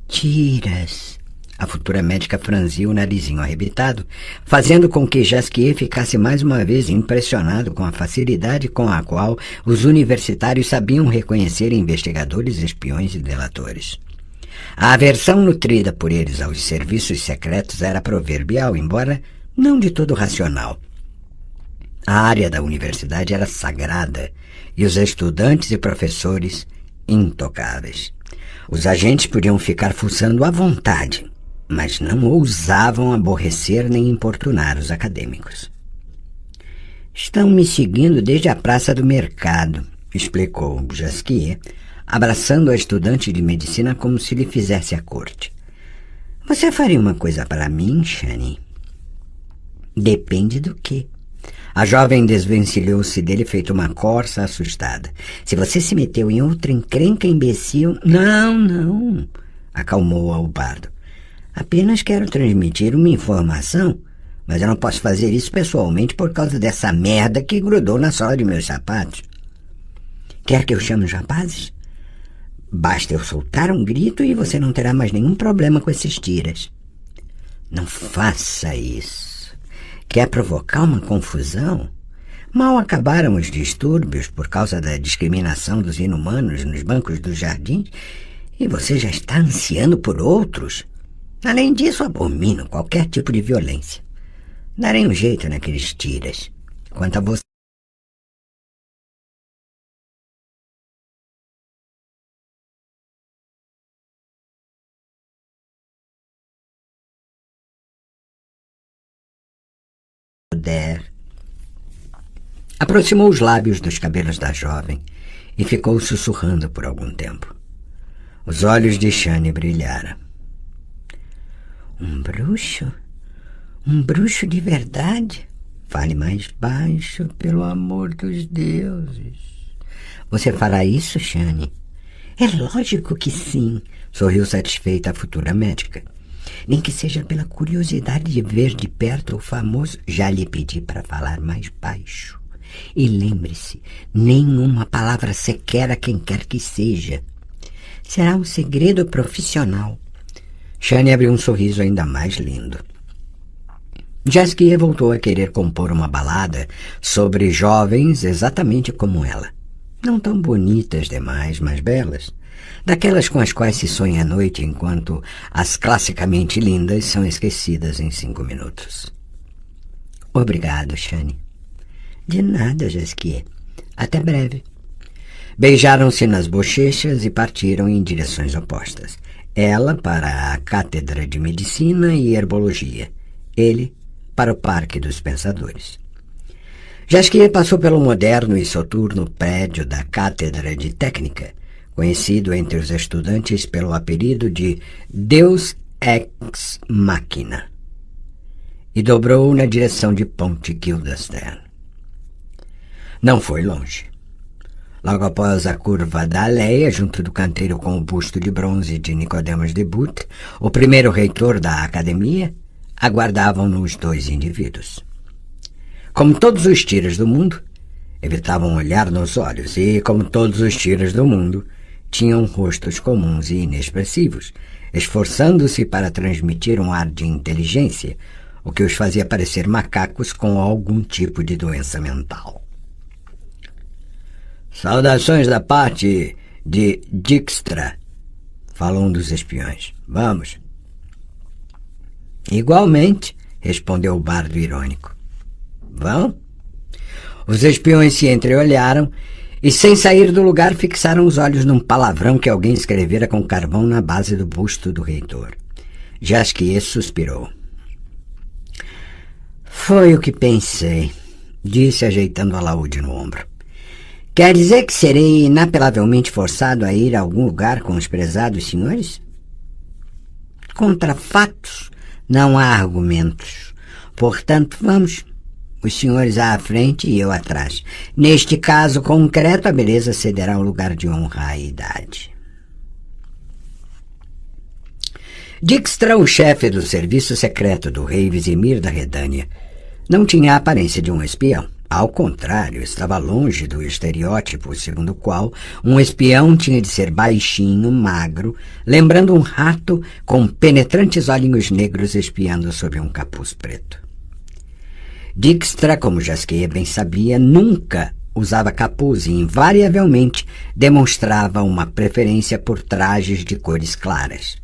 Tiras. A futura médica franziu o narizinho arrebitado, fazendo com que Jasquier ficasse mais uma vez impressionado com a facilidade com a qual os universitários sabiam reconhecer investigadores, espiões e delatores. A aversão nutrida por eles aos serviços secretos era proverbial, embora não de todo racional. A área da universidade era sagrada e os estudantes e professores intocáveis. Os agentes podiam ficar fuçando à vontade, mas não ousavam aborrecer nem importunar os acadêmicos. Estão me seguindo desde a praça do mercado, explicou Jasquier, abraçando a estudante de medicina como se lhe fizesse a corte. Você faria uma coisa para mim, Shani? Depende do quê? A jovem desvencilhou-se dele feito uma corça assustada. Se você se meteu em outra encrenca, imbecil... Não, acalmou-a o bardo. Apenas quero transmitir uma informação, mas eu não posso fazer isso pessoalmente por causa dessa merda que grudou na sola de meus sapatos. Quer que eu chame os rapazes? Basta eu soltar um grito e você não terá mais nenhum problema com esses tiras. Não faça isso. Quer provocar uma confusão? Mal acabaram os distúrbios por causa da discriminação dos inumanos nos bancos dos jardins e você já está ansiando por outros. Além disso, abomino qualquer tipo de violência. Darei um jeito naqueles tiras. Quanto a você... Aproximou os lábios dos cabelos da jovem e ficou sussurrando por algum tempo. Os olhos de Shani brilharam. Um bruxo? Um bruxo de verdade? Fale mais baixo, pelo amor dos deuses. Você fará isso, Shani? É lógico que sim, sorriu satisfeita a futura médica. Nem que seja pela curiosidade de ver de perto o famoso... Já lhe pedi para falar mais baixo. E lembre-se, nenhuma palavra sequer a quem quer que seja. Será um segredo profissional. Shani abriu um sorriso ainda mais lindo. Jasquier voltou a querer compor uma balada sobre jovens exatamente como ela. Não tão bonitas demais, mas belas. Daquelas com as quais se sonha à noite enquanto as classicamente lindas são esquecidas em 5 minutos. Obrigado, Shani. De nada, Jasquier. Até breve. Beijaram-se nas bochechas e partiram em direções opostas. Ela para a Cátedra de Medicina e Herbologia. Ele para o Parque dos Pensadores. Jasquier passou pelo moderno e soturno prédio da Cátedra de Técnica, conhecido entre os estudantes pelo apelido de Deus Ex Machina, e dobrou na direção de Ponte Guildenstern. Não foi longe. Logo após a curva da Aleia, junto do canteiro com o busto de bronze de Nicodemus de Boot, o primeiro reitor da academia, aguardavam-no os 2 indivíduos. Como todos os tiras do mundo, evitavam olhar nos olhos e, como todos os tiras do mundo, tinham rostos comuns e inexpressivos, esforçando-se para transmitir um ar de inteligência, o que os fazia parecer macacos com algum tipo de doença mental. Saudações da parte de Dijkstra, falou um dos espiões. Vamos. Igualmente, respondeu o bardo irônico. Vão? Os espiões se entreolharam e, sem sair do lugar, fixaram os olhos num palavrão que alguém escrevera com carvão na base do busto do reitor. Jasquier suspirou. Foi o que pensei, disse ajeitando o alaúde no ombro. Quer dizer que serei inapelavelmente forçado a ir a algum lugar com os prezados senhores? Contra fatos não há argumentos. Portanto, vamos. Os senhores à frente e eu atrás. Neste caso concreto, a beleza cederá o lugar de honra à idade. Dijkstra, o chefe do serviço secreto do rei Vizimir da Redânia, não tinha a aparência de um espião. Ao contrário, estava longe do estereótipo segundo o qual um espião tinha de ser baixinho, magro, lembrando um rato com penetrantes olhinhos negros espiando sob um capuz preto. Dijkstra, como Jasquier bem sabia, nunca usava capuz e invariavelmente demonstrava uma preferência por trajes de cores claras.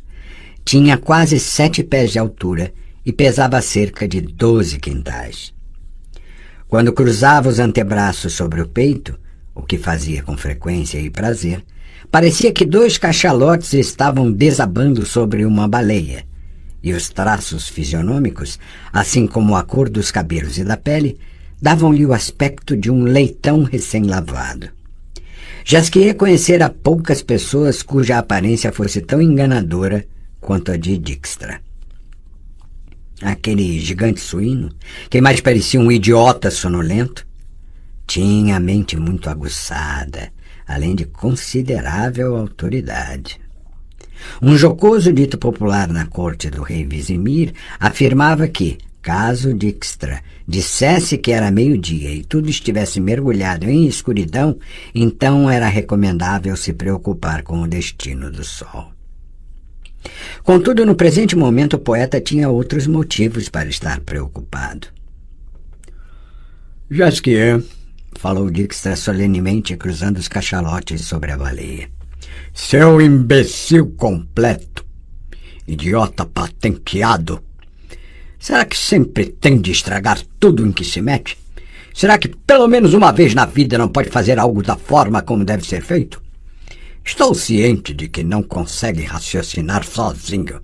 Tinha quase 7 pés de altura e pesava cerca de 12 quintais. Quando cruzava os antebraços sobre o peito, o que fazia com frequência e prazer, parecia que 2 cachalotes estavam desabando sobre uma baleia, e os traços fisionômicos, assim como a cor dos cabelos e da pele, davam-lhe o aspecto de um leitão recém-lavado. Jasquier conhecera poucas pessoas cuja aparência fosse tão enganadora quanto a de Dijkstra. Aquele gigante suíno, que mais parecia um idiota sonolento, tinha a mente muito aguçada, além de considerável autoridade. Um jocoso dito popular na corte do rei Vizimir afirmava que, caso Dijkstra dissesse que era meio-dia e tudo estivesse mergulhado em escuridão, então era recomendável se preocupar com o destino do sol. Contudo, no presente momento, o poeta tinha outros motivos para estar preocupado. Jasquier, falou Dijkstra solenemente, cruzando os cachalotes sobre a baleia. Seu imbecil completo, idiota patenteado. Será que sempre tem de estragar tudo em que se mete? Será que pelo menos uma vez na vida não pode fazer algo da forma como deve ser feito? Estou ciente de que não consegue raciocinar sozinho.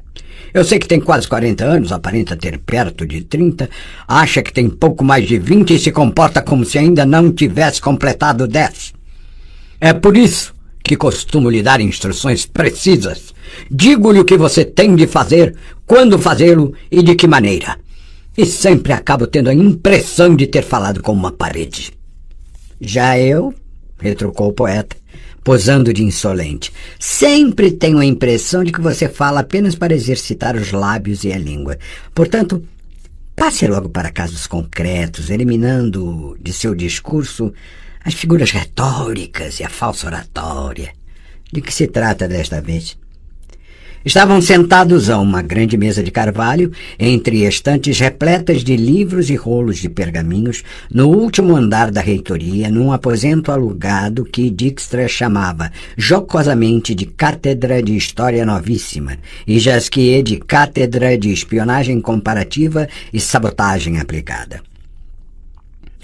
Eu sei que tem quase 40 anos, aparenta ter perto de 30, acha que tem pouco mais de 20 e se comporta como se ainda não tivesse completado 10. É por isso que costumo lhe dar instruções precisas. Digo-lhe o que você tem de fazer, quando fazê-lo e de que maneira. E sempre acabo tendo a impressão de ter falado com uma parede. Já eu, retrucou o poeta, posando de insolente, sempre tenho a impressão de que você fala apenas para exercitar os lábios e a língua. Portanto, passe logo para casos concretos, eliminando de seu discurso as figuras retóricas e a falsa oratória. De que se trata desta vez? Estavam sentados a uma grande mesa de carvalho, entre estantes repletas de livros e rolos de pergaminhos, no último andar da reitoria, num aposento alugado que Dijkstra chamava jocosamente de Cátedra de História Novíssima e Jasquier de Cátedra de Espionagem Comparativa e Sabotagem Aplicada.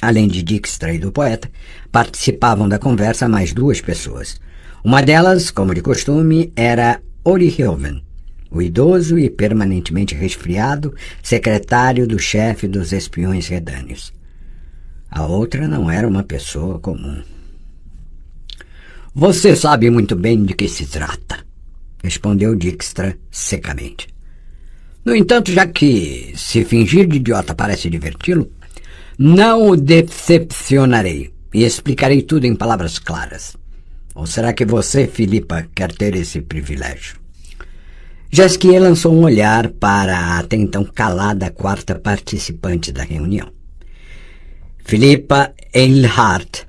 Além de Dijkstra e do poeta, participavam da conversa mais 2 pessoas. Uma delas, como de costume, era Oryhoven, o idoso e permanentemente resfriado secretário do chefe dos espiões redâneos. A outra não era uma pessoa comum. Você sabe muito bem de que se trata, respondeu Dijkstra secamente. No entanto, já que se fingir de idiota parece diverti-lo, não o decepcionarei e explicarei tudo em palavras claras. Ou será que você, Filipa, quer ter esse privilégio? Jasquier lançou um olhar para a até então calada 4ª participante da reunião. Filipa Eilhart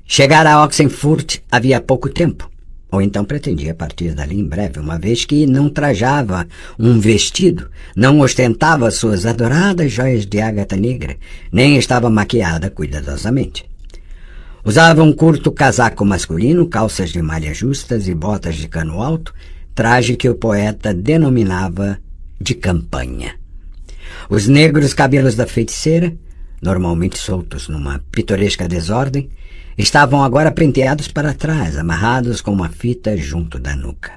chegara a Oxenfurt havia pouco tempo, ou então pretendia partir dali em breve, uma vez que não trajava um vestido, não ostentava suas adoradas joias de ágata negra, nem estava maquiada cuidadosamente. Usava um curto casaco masculino, calças de malhas justas e botas de cano alto, traje que o poeta denominava de campanha. Os negros cabelos da feiticeira, normalmente soltos numa pitoresca desordem, estavam agora penteados para trás, amarrados com uma fita junto da nuca.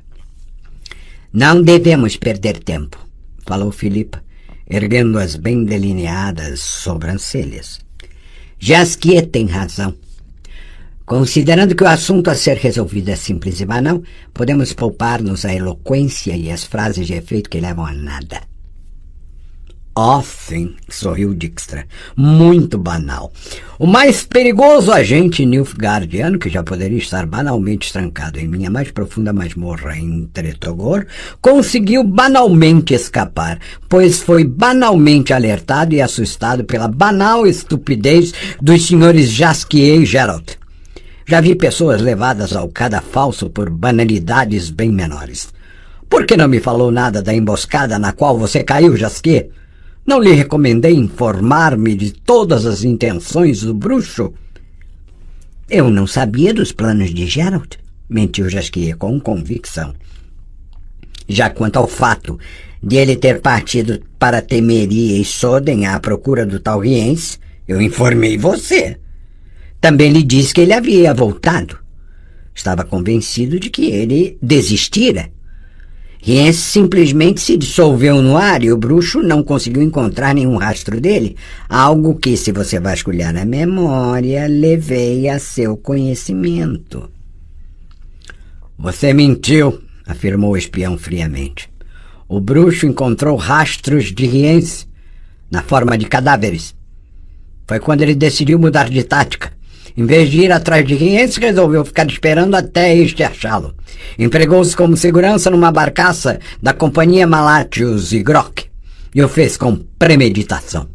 Não devemos perder tempo, falou Filipa, erguendo as bem delineadas sobrancelhas. Jasquier tem razão. Considerando que o assunto a ser resolvido é simples e banal, podemos poupar-nos a eloquência e as frases de efeito que levam a nada. Oh, sim, sorriu Dijkstra. Muito banal. O mais perigoso agente nilfgaardiano, que já poderia estar banalmente estrancado em minha mais profunda masmorra em Tretogor, conseguiu banalmente escapar, pois foi banalmente alertado e assustado pela banal estupidez dos senhores Jasquier e Geralt. Já vi pessoas levadas ao cadafalso por banalidades bem menores. Por que não me falou nada da emboscada na qual você caiu, Jasquier? Não lhe recomendei informar-me de todas as intenções do bruxo? Eu não sabia dos planos de Geralt, mentiu Jasquier com convicção. Já quanto ao fato de ele ter partido para Temeria e Soden à procura do Tauriense, eu informei você. Também lhe disse que ele havia voltado. Estava convencido de que ele desistira. Rienzi simplesmente se dissolveu no ar e o bruxo não conseguiu encontrar nenhum rastro dele, algo que, se você vasculhar na memória, levei a seu conhecimento. Você mentiu, afirmou o espião friamente. O bruxo encontrou rastros de Rienzi na forma de cadáveres. Foi quando ele decidiu mudar de tática. Em vez de ir atrás de Rienzi, resolveu ficar esperando até este achá-lo. Empregou-se como segurança numa barcaça da companhia Malatius e Grock e o fez com premeditação.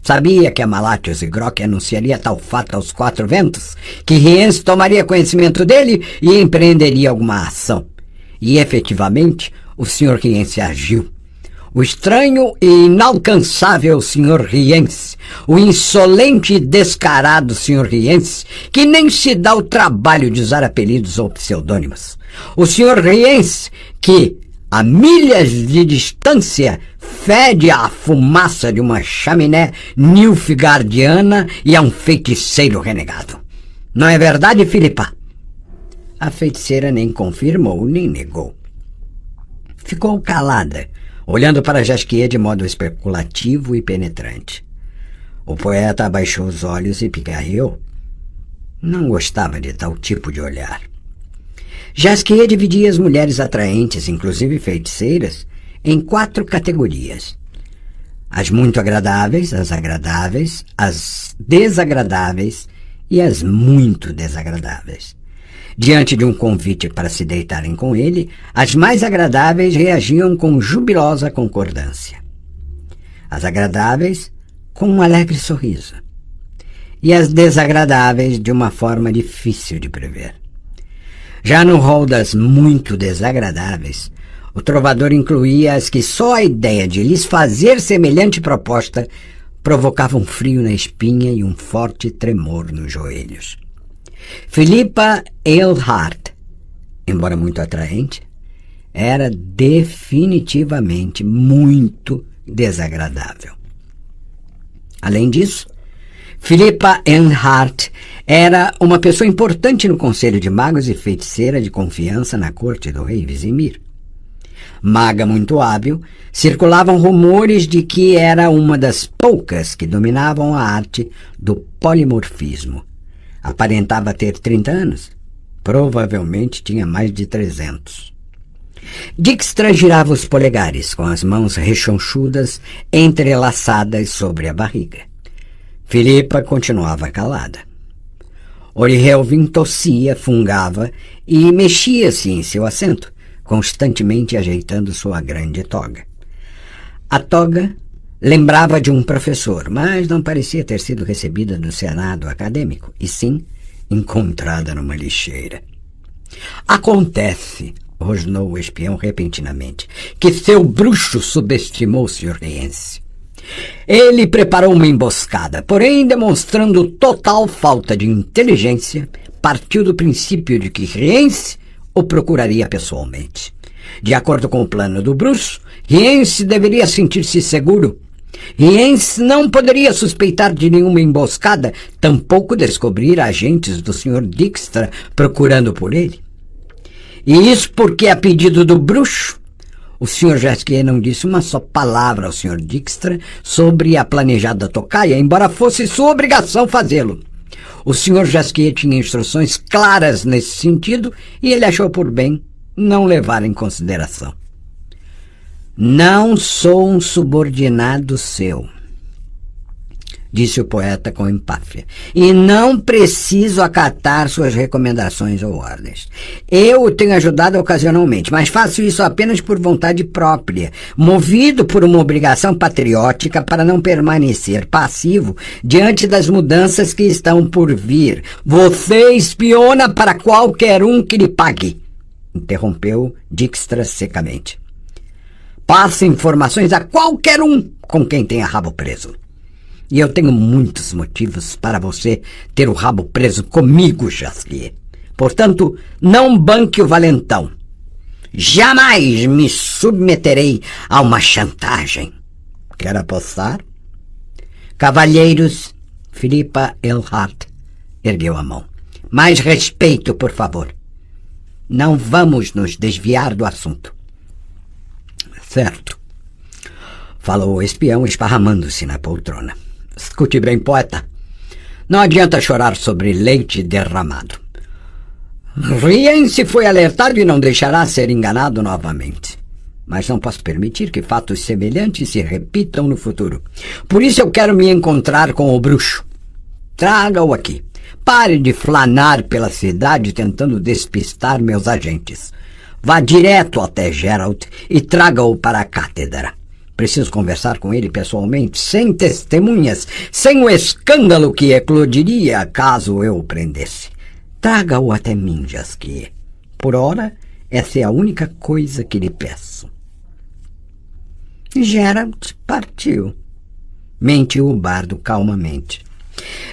Sabia que a Malatius e Grock anunciaria tal fato aos quatro ventos, que Rienzi tomaria conhecimento dele e empreenderia alguma ação. E, efetivamente, o Sr. Rienzi agiu. O estranho e inalcançável Sr. Rienzi, o insolente e descarado Sr. Rienzi, que nem se dá o trabalho de usar apelidos ou pseudônimos. O Sr. Rienzi, que, a milhas de distância, fede à fumaça de uma chaminé nilfgaardiana e a um feiticeiro renegado. Não é verdade, Filipa? A feiticeira nem confirmou nem negou. Ficou calada, olhando para Jasquier de modo especulativo e penetrante. O poeta abaixou os olhos e picarreou. Não gostava de tal tipo de olhar. Jasquier dividia as mulheres atraentes, inclusive feiticeiras, em 4 categorias. As muito agradáveis, as agradáveis, as desagradáveis e as muito desagradáveis. Diante de um convite para se deitarem com ele, as mais agradáveis reagiam com jubilosa concordância. As agradáveis, com um alegre sorriso. E as desagradáveis, de uma forma difícil de prever. Já no rol das muito desagradáveis, o trovador incluía as que só a ideia de lhes fazer semelhante proposta provocava um frio na espinha e um forte tremor nos joelhos. Philippa Eilhart, embora muito atraente, era definitivamente muito desagradável. Além disso, Philippa Eilhart era uma pessoa importante no Conselho de Magos e feiticeira de confiança na corte do rei Vizimir. Maga muito hábil, circulavam rumores de que era uma das poucas que dominavam a arte do polimorfismo. Aparentava ter 30 anos. Provavelmente tinha mais de 300. Dijkstra girava os polegares, com as mãos rechonchudas entrelaçadas sobre a barriga. Philippa continuava calada. Orihelvin tossia, fungava e mexia-se em seu assento, constantemente ajeitando sua grande toga. A toga lembrava de um professor, mas não parecia ter sido recebida no Senado acadêmico, e sim encontrada numa lixeira. Acontece, rosnou o espião repentinamente, que seu bruxo subestimou o Sr. Rienzi. Ele preparou uma emboscada, porém, demonstrando total falta de inteligência, partiu do princípio de que Rienzi o procuraria pessoalmente. De acordo com o plano do bruxo, Rienzi deveria sentir-se seguro. Rienzi não poderia suspeitar de nenhuma emboscada, tampouco descobrir agentes do Sr. Dijkstra procurando por ele. E isso porque, a pedido do bruxo, o Sr. Jasquier não disse uma só palavra ao Sr. Dijkstra sobre a planejada tocaia, embora fosse sua obrigação fazê-lo. O Sr. Jasquier tinha instruções claras nesse sentido e ele achou por bem não levar em consideração. Não sou um subordinado seu, disse o poeta com empáfia, e não preciso acatar suas recomendações ou ordens. Eu o tenho ajudado ocasionalmente, mas faço isso apenas por vontade própria, movido por uma obrigação patriótica para não permanecer passivo diante das mudanças que estão por vir. Você espiona para qualquer um que lhe pague, interrompeu Dijkstra secamente. Passe informações a qualquer um com quem tenha rabo preso. E eu tenho muitos motivos para você ter o rabo preso comigo, Jasquier. Portanto, não banque o valentão. Jamais me submeterei a uma chantagem. Quer apostar? Cavalheiros, Philippa Eilhart ergueu a mão. Mais respeito, por favor. Não vamos nos desviar do assunto. Certo, falou o espião, esparramando-se na poltrona. Escute bem, poeta. Não adianta chorar sobre leite derramado. Rienzi foi alertado e não deixará ser enganado novamente. Mas não posso permitir que fatos semelhantes se repitam no futuro. Por isso eu quero me encontrar com o bruxo. Traga-o aqui. Pare de flanar pela cidade tentando despistar meus agentes. Vá direto até Geralt e traga-o para a cátedra. Preciso conversar com ele pessoalmente, sem testemunhas, sem o escândalo que eclodiria caso eu o prendesse. Traga-o até mim, Jasquier. Por ora, essa é a única coisa que lhe peço. Geralt partiu. Mentiu o bardo calmamente.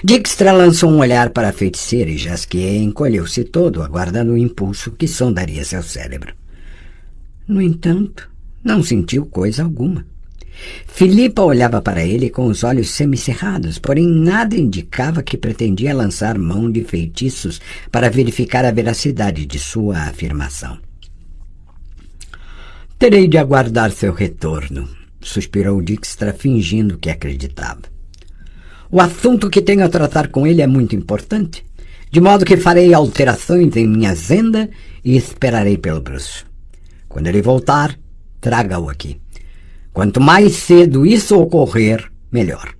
Dijkstra lançou um olhar para a feiticeira e Jasquier encolheu-se todo, aguardando o impulso que sondaria seu cérebro. No entanto, não sentiu coisa alguma. Filipa olhava para ele com os olhos semicerrados, porém nada indicava que pretendia lançar mão de feitiços para verificar a veracidade de sua afirmação. Terei de aguardar seu retorno, suspirou Dijkstra, fingindo que acreditava. O assunto que tenho a tratar com ele é muito importante, de modo que farei alterações em minha agenda e esperarei pelo bruxo. Quando ele voltar, traga-o aqui. Quanto mais cedo isso ocorrer, melhor.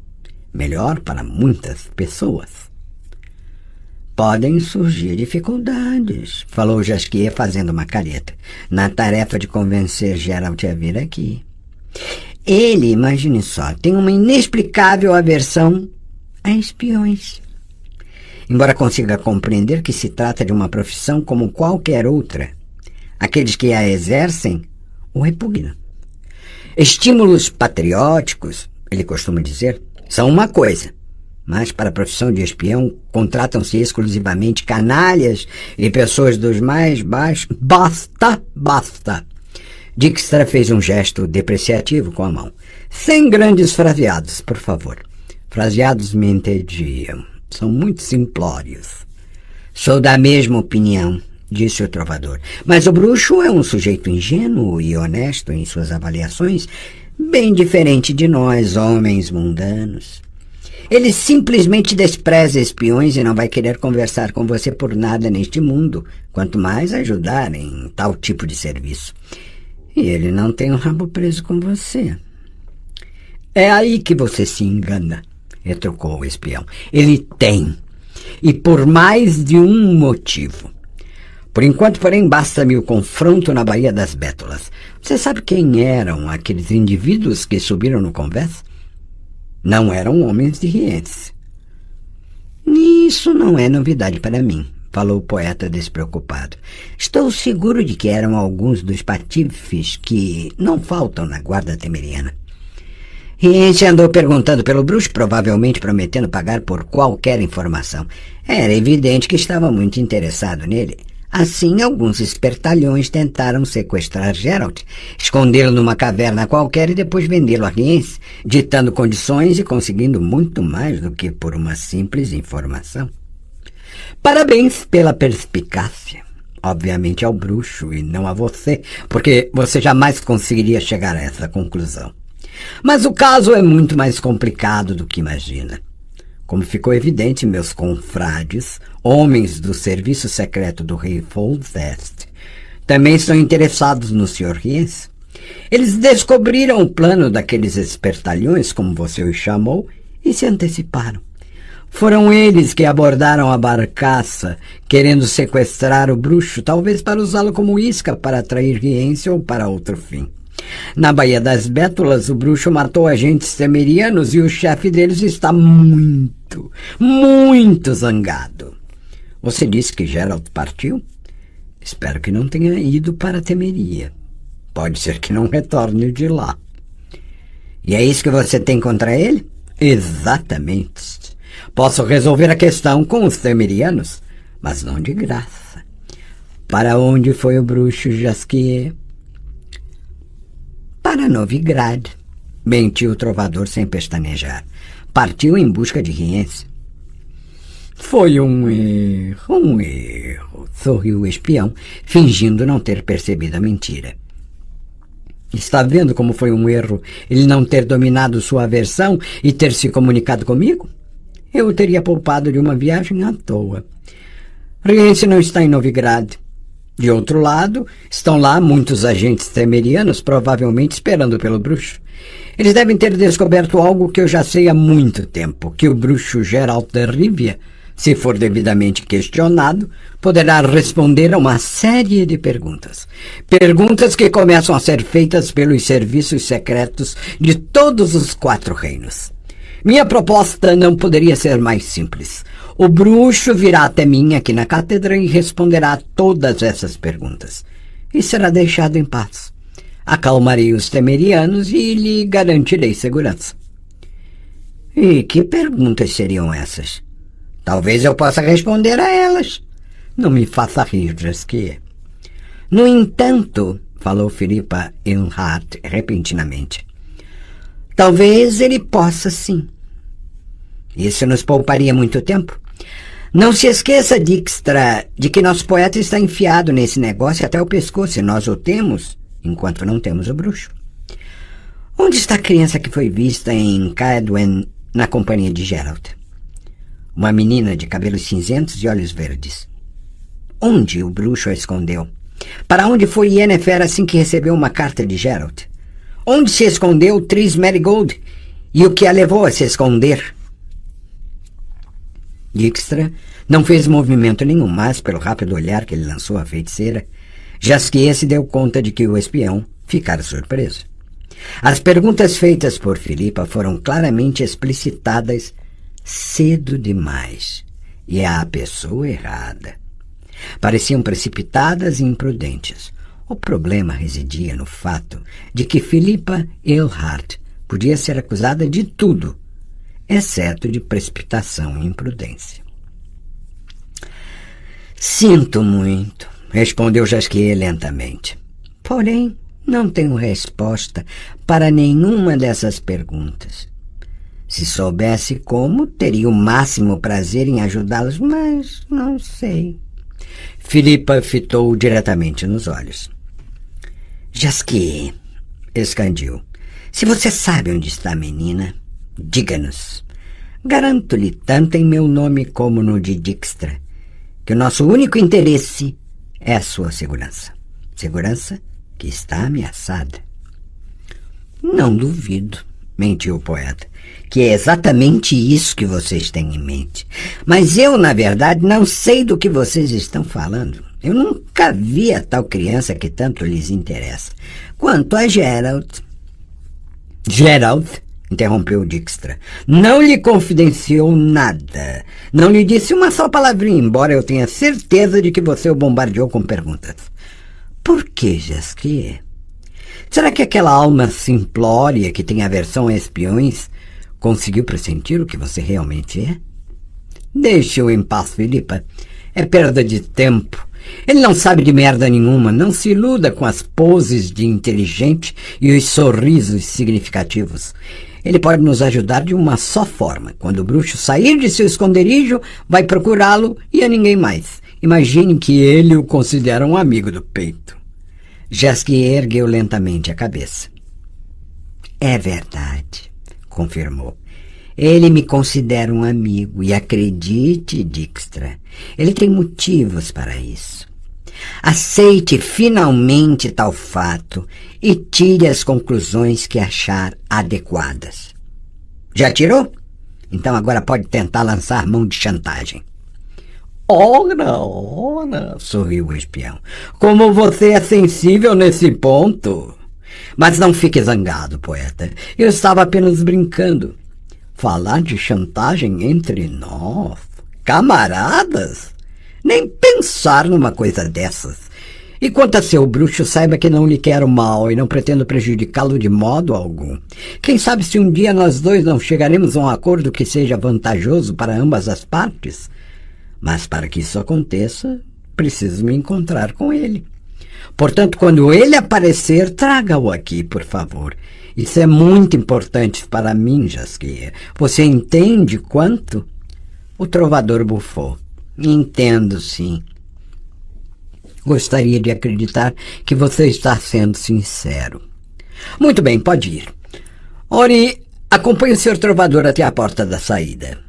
Melhor para muitas pessoas. Podem surgir dificuldades, falou Jasquier fazendo uma careta, na tarefa de convencer Geralt a vir aqui. Ele, imagine só, tem uma inexplicável aversão a espiões. Embora consiga compreender que se trata de uma profissão como qualquer outra, aqueles que a exercem o repugnam. Estímulos patrióticos, ele costuma dizer, são uma coisa, mas para a profissão de espião contratam-se exclusivamente canalhas e pessoas dos mais baixos. Basta, basta! Dijkstra fez um gesto depreciativo com a mão. Sem grandes fraseados, por favor. Fraseados me entediam. São muito simplórios. Sou da mesma opinião, disse o trovador. Mas o bruxo é um sujeito ingênuo e honesto em suas avaliações, bem diferente de nós, homens mundanos. Ele simplesmente despreza espiões e não vai querer conversar com você por nada neste mundo, quanto mais ajudar em tal tipo de serviço. E ele não tem um rabo preso com você. É aí que você se engana, retrucou o espião. Ele tem, e por mais de um motivo. Por enquanto, porém, basta-me o confronto na Baía das Bétulas. Você sabe quem eram aqueles indivíduos que subiram no convés? Não eram homens de Rienzi. Isso não é novidade para mim, falou o poeta despreocupado. Estou seguro de que eram alguns dos patifes que não faltam na guarda temeriana. Rienzi andou perguntando pelo bruxo, provavelmente prometendo pagar por qualquer informação. Era evidente que estava muito interessado nele. Assim, alguns espertalhões tentaram sequestrar Geralt, escondê-lo numa caverna qualquer e depois vendê-lo a Rienzi, ditando condições e conseguindo muito mais do que por uma simples informação. Parabéns pela perspicácia. Obviamente ao bruxo e não a você, porque você jamais conseguiria chegar a essa conclusão. Mas o caso é muito mais complicado do que imagina. Como ficou evidente, meus confrades, homens do serviço secreto do rei Foltest, também estão interessados no Sr. Rienzi. Eles descobriram o plano daqueles espertalhões, como você os chamou, e se anteciparam. Foram eles que abordaram a barcaça, querendo sequestrar o bruxo, talvez para usá-lo como isca para atrair Rienzi ou para outro fim. Na Baía das Bétulas, o bruxo matou agentes temerianos e o chefe deles está muito, muito zangado. Você disse que Geralt partiu? Espero que não tenha ido para Temeria. Pode ser que não retorne de lá. E é isso que você tem contra ele? Exatamente. Posso resolver a questão com os temerianos, mas não de graça. Para onde foi o bruxo Jasquier? Para Novigrad, mentiu o trovador sem pestanejar. Partiu em busca de Rienzi. Foi um erro, sorriu o espião, fingindo não ter percebido a mentira. Está vendo como foi um erro ele não ter dominado sua aversão e ter se comunicado comigo? Eu o teria poupado de uma viagem à toa. Riense não está em Novigrad. De outro lado, estão lá muitos agentes temerianos, provavelmente esperando pelo bruxo. Eles devem ter descoberto algo que eu já sei há muito tempo, que o bruxo Geralt de Rivia, se for devidamente questionado, poderá responder a uma série de perguntas. Perguntas que começam a ser feitas pelos serviços secretos de todos os 4 reinos. Minha proposta não poderia ser mais simples. O bruxo virá até mim aqui na cátedra e responderá a todas essas perguntas. E será deixado em paz. Acalmarei os temerianos e lhe garantirei segurança. E que perguntas seriam essas? Talvez eu possa responder a elas. Não me faça rir, Jaskier. No entanto, falou Filipa Earnhardt repentinamente, talvez ele possa sim. Isso nos pouparia muito tempo. Não se esqueça, Dijkstra, de que nosso poeta está enfiado nesse negócio até o pescoço e nós o temos, enquanto não temos o bruxo. Onde está a criança que foi vista em Caedwen na companhia de Geralt? Uma menina de cabelos cinzentos e olhos verdes. Onde o bruxo a escondeu? Para onde foi Yennefer assim que recebeu uma carta de Geralt? Onde se escondeu Tris Merigold e o que a levou a se esconder? Dijkstra não fez movimento nenhum, mas, pelo rápido olhar que ele lançou à feiticeira, Jaskier se deu conta de que o espião ficara surpreso. As perguntas feitas por Filipa foram claramente explicitadas cedo demais, e à pessoa errada. Pareciam precipitadas e imprudentes. O problema residia no fato de que Filipa Earnhardt podia ser acusada de tudo, exceto de precipitação e imprudência. Sinto muito, respondeu Jaskier lentamente. Porém, não tenho resposta para nenhuma dessas perguntas. Se soubesse como, teria o máximo prazer em ajudá-los, mas não sei. Filipa fitou diretamente nos olhos. Jaskier, escandiu, se você sabe onde está a menina, diga-nos. Garanto-lhe tanto em meu nome como no de Dijkstra que o nosso único interesse é a sua segurança. Segurança que está ameaçada. Não duvido, mentiu o poeta, que é exatamente isso que vocês têm em mente. Mas eu, na verdade, não sei do que vocês estão falando. Eu nunca vi a tal criança que tanto lhes interessa. Quanto a Geralt... Geralt, interrompeu Dijkstra, não lhe confidenciou nada. Não lhe disse uma só palavrinha, embora eu tenha certeza de que você o bombardeou com perguntas. Por que, Jaskier? Será que aquela alma simplória que tem aversão a espiões conseguiu pressentir o que você realmente é? Deixe-o em paz, Filipa. É perda de tempo. Ele não sabe de merda nenhuma. Não se iluda com as poses de inteligente e os sorrisos significativos. Ele pode nos ajudar de uma só forma. Quando o bruxo sair de seu esconderijo, vai procurá-lo e a ninguém mais. Imagine que ele o considera um amigo do peito. Jaskier ergueu lentamente a cabeça. É verdade, confirmou. Ele me considera um amigo e acredite, Dijkstra, ele tem motivos para isso. Aceite finalmente tal fato e tire as conclusões que achar adequadas. Já tirou? Então agora pode tentar lançar mão de chantagem. Ora, sorriu o espião. Como você é sensível nesse ponto. Mas não fique zangado, poeta. Eu estava apenas brincando. Falar de chantagem entre nós? Camaradas? Nem pensar numa coisa dessas. E quanto a seu bruxo, saiba que não lhe quero mal e não pretendo prejudicá-lo de modo algum. Quem sabe se um dia nós dois não chegaremos a um acordo que seja vantajoso para ambas as partes? Mas para que isso aconteça, preciso me encontrar com ele. Portanto, quando ele aparecer, traga-o aqui, por favor. Isso é muito importante para mim, Jaskier. Você entende quanto? O trovador bufou. Entendo, sim. Gostaria de acreditar que você está sendo sincero. Muito bem, pode ir. Ori, acompanhe o Sr. Trovador até a porta da saída.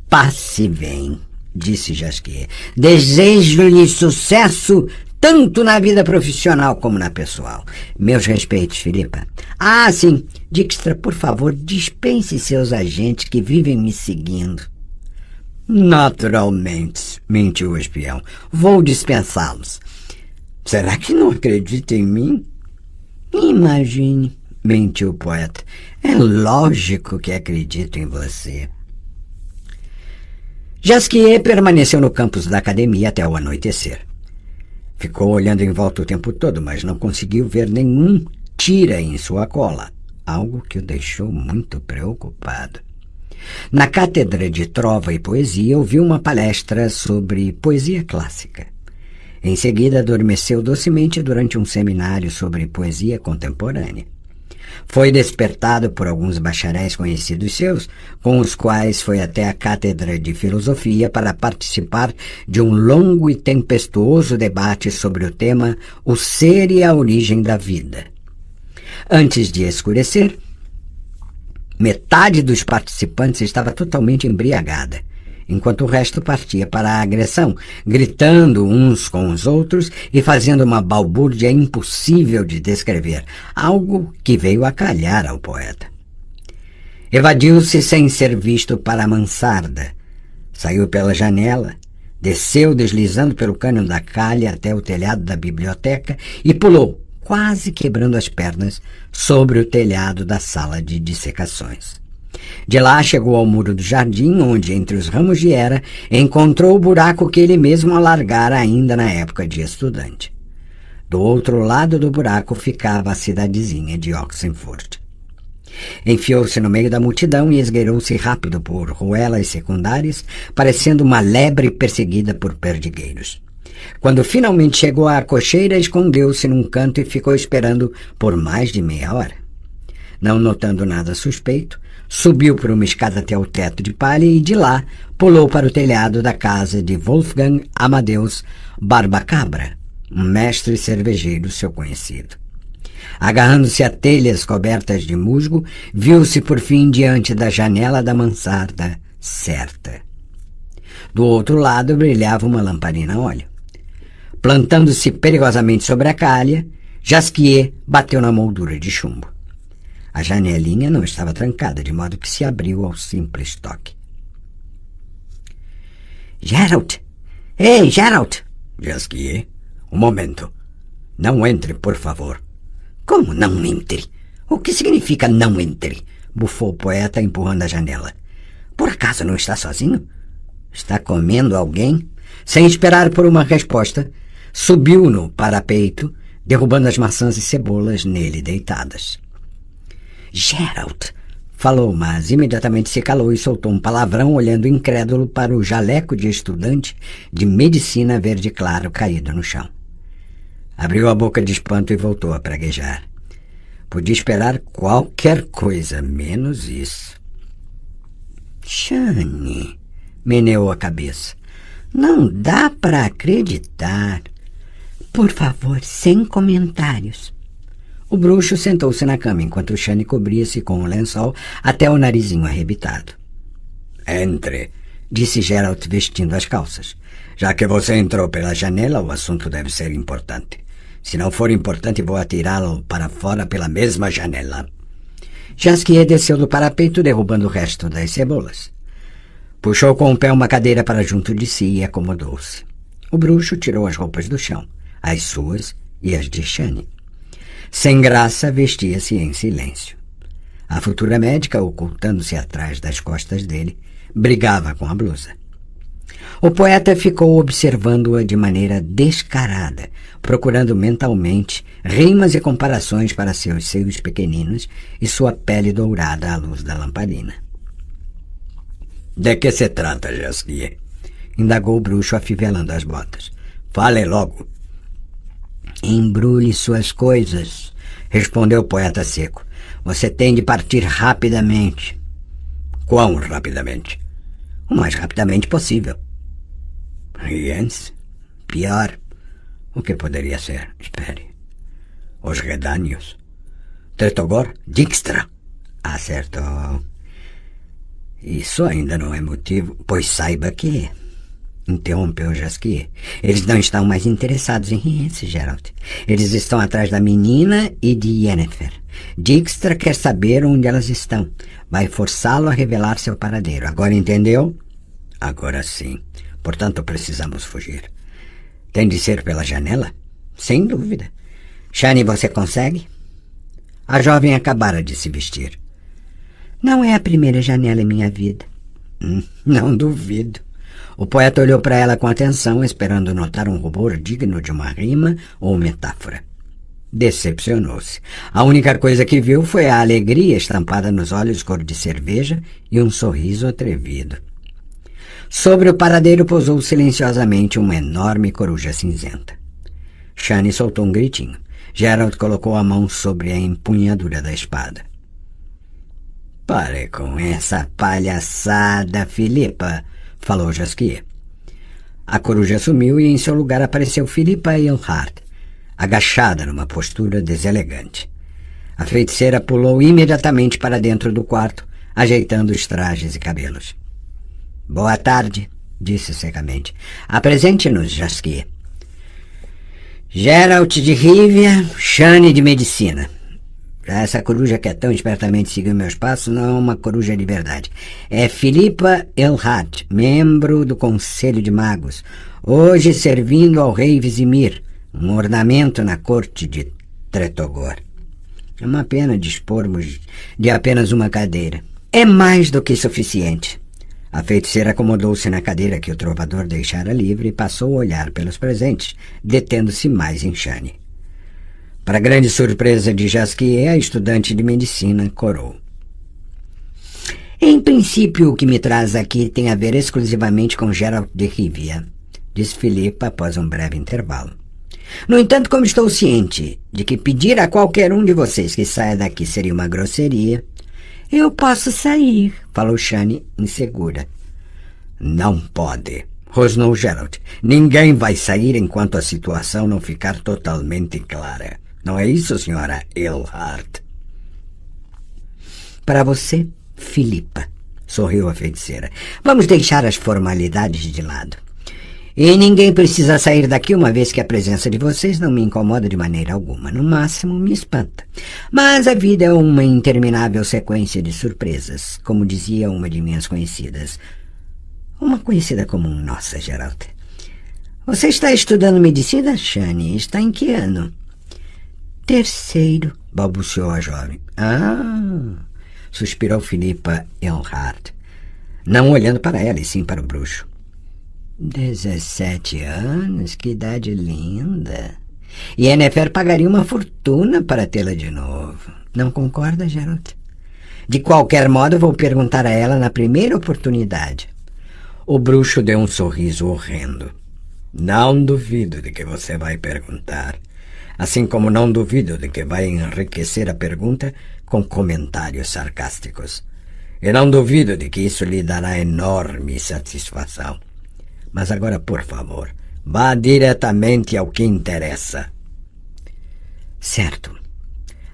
Passe bem, disse Jasquier. Desejo-lhe sucesso tanto na vida profissional como na pessoal. Meus respeitos, Filipa. Ah, sim, Dijkstra, por favor, dispense seus agentes que vivem me seguindo. Naturalmente, mentiu o espião. Vou dispensá-los. Será que não acredita em mim? Imagine, mentiu o poeta. É lógico que acredito em você. Jasquier permaneceu no campus da academia até o anoitecer. Ficou olhando em volta o tempo todo, mas não conseguiu ver nenhum tira em sua cola, algo que o deixou muito preocupado. Na cátedra de trova e poesia, ouviu uma palestra sobre poesia clássica. Em seguida, adormeceu docemente durante um seminário sobre poesia contemporânea. Foi despertado por alguns bacharéis conhecidos seus, com os quais foi até a cátedra de filosofia para participar de um longo e tempestuoso debate sobre o tema O Ser e a Origem da Vida. Antes de escurecer, metade dos participantes estava totalmente embriagada, enquanto o resto partia para a agressão, gritando uns com os outros e fazendo uma balbúrdia impossível de descrever, algo que veio a calhar ao poeta. Evadiu-se sem ser visto para a mansarda, saiu pela janela, desceu deslizando pelo cânion da calha até o telhado da biblioteca e pulou, quase quebrando as pernas, sobre o telhado da sala de dissecações. De lá chegou ao muro do jardim, onde, entre os ramos de era, encontrou o buraco que ele mesmo alargara ainda na época de estudante. Do outro lado do buraco ficava a cidadezinha de Oxenford. Enfiou-se no meio da multidão e esgueirou-se rápido por ruelas secundárias, parecendo uma lebre perseguida por perdigueiros. Quando finalmente chegou à cocheira, escondeu-se num canto e ficou esperando por mais de meia hora. Não notando nada suspeito, subiu por uma escada até o teto de palha e de lá pulou para o telhado da casa de Wolfgang Amadeus Barbacabra, um mestre cervejeiro seu conhecido. Agarrando-se a telhas cobertas de musgo, viu-se por fim diante da janela da mansarda certa. Do outro lado brilhava uma lamparina a óleo. Plantando-se perigosamente sobre a calha, Jasquier bateu na moldura de chumbo. A janelinha não estava trancada, de modo que se abriu ao simples toque. Geralt! Ei, Geralt! Jasquier, um momento. Não entre, por favor. Como não entre? O que significa não entre? Bufou o poeta, empurrando a janela. Por acaso não está sozinho? Está comendo alguém? Sem esperar por uma resposta, subiu no parapeito, derrubando as maçãs e cebolas nele deitadas. Geralt! Falou, mas imediatamente se calou e soltou um palavrão, olhando incrédulo para o jaleco de estudante de medicina verde claro caído no chão. Abriu a boca de espanto e voltou a praguejar. Podia esperar qualquer coisa, menos isso. Chane, meneou a cabeça. Não dá para acreditar. Por favor, sem comentários. O bruxo sentou-se na cama, enquanto Chane cobria-se com o lençol até o narizinho arrebitado. Entre, disse Geralt vestindo as calças. Já que você entrou pela janela, o assunto deve ser importante. Se não for importante, vou atirá-lo para fora pela mesma janela. Jasquier desceu do parapeito, derrubando o resto das cebolas. Puxou com o pé uma cadeira para junto de si e acomodou-se. O bruxo tirou as roupas do chão, as suas e as de Chane. Sem graça, vestia-se em silêncio. A futura médica, ocultando-se atrás das costas dele, brigava com a blusa. O poeta ficou observando-a de maneira descarada, procurando mentalmente rimas e comparações para seus seios pequeninos e sua pele dourada à luz da lamparina. De que se trata, Jasquier? Indagou o bruxo, afivelando as botas. Fale logo. Embrulhe suas coisas, respondeu o poeta seco. Você tem de partir rapidamente. Quão rapidamente? O mais rapidamente possível. Riens? Pior. O que poderia ser? Espere. Os redanhos? Tretogor? Dijkstra. Acertou. Isso ainda não é motivo, pois saiba que... Interrompeu Jasquier. Eles não estão mais interessados em Riense, Geralt. Eles estão atrás da menina e de Yennefer. Dijkstra quer saber onde elas estão. Vai forçá-lo a revelar seu paradeiro. Agora entendeu? Agora sim. Portanto, precisamos fugir. Tem de ser pela janela? Sem dúvida. Shani, você consegue? A jovem acabara de se vestir. Não é a primeira janela em minha vida. Não duvido. O poeta olhou para ela com atenção, esperando notar um rubor digno de uma rima ou metáfora. Decepcionou-se. A única coisa que viu foi a alegria estampada nos olhos cor de cerveja e um sorriso atrevido. Sobre o paradeiro pousou silenciosamente uma enorme coruja cinzenta. Shani soltou um gritinho. Geralt colocou a mão sobre a empunhadura da espada. Pare com essa palhaçada, Filipa, falou Jasquier. A coruja sumiu e em seu lugar apareceu Filipa Eilhart, agachada numa postura deselegante. A feiticeira pulou imediatamente para dentro do quarto, ajeitando os trajes e cabelos. Boa tarde, disse secamente. Apresente-nos, Jasquier. Geralt de Rivia, Shani de Medicina. Essa coruja que é tão espertamente seguiu meus passos não é uma coruja de verdade. É Filipa Eilhart, membro do Conselho de Magos, hoje servindo ao rei Vizimir, um ornamento na corte de Tretogor. É uma pena dispormos de apenas uma cadeira. É mais do que suficiente. A feiticeira acomodou-se na cadeira que o trovador deixara livre e passou a olhar pelos presentes, detendo-se mais em Shani. Para grande surpresa de Jasquier, a estudante de medicina corou. Em princípio, o que me traz aqui tem a ver exclusivamente com Geralt de Rivia, disse Filipa após um breve intervalo. No entanto, como estou ciente de que pedir a qualquer um de vocês que saia daqui seria uma grosseria, eu posso sair, falou Shani, insegura. Não pode, rosnou Geralt. Ninguém vai sair enquanto a situação não ficar totalmente clara. Não é isso, senhora Eilhart? Para você, Filipa, sorriu a feiticeira. Vamos deixar as formalidades de lado. E ninguém precisa sair daqui, uma vez que a presença de vocês não me incomoda de maneira alguma. No máximo, me espanta. Mas a vida é uma interminável sequência de surpresas, como dizia uma de minhas conhecidas. Uma conhecida comum nossa, Geralt. Você está estudando medicina, Shani? Está em que ano? Terceiro, balbuciou a jovem. Ah, suspirou Filipa Eilhart, não olhando para ela, e sim para o bruxo. 17 anos, que idade linda. E Yennefer pagaria uma fortuna para tê-la de novo. Não concorda, Geralt? De qualquer modo, vou perguntar a ela na primeira oportunidade. O bruxo deu um sorriso horrendo. Não duvido de que você vai perguntar. Assim como não duvido de que vai enriquecer a pergunta com comentários sarcásticos. E não duvido de que isso lhe dará enorme satisfação. Mas agora, por favor, vá diretamente ao que interessa. Certo.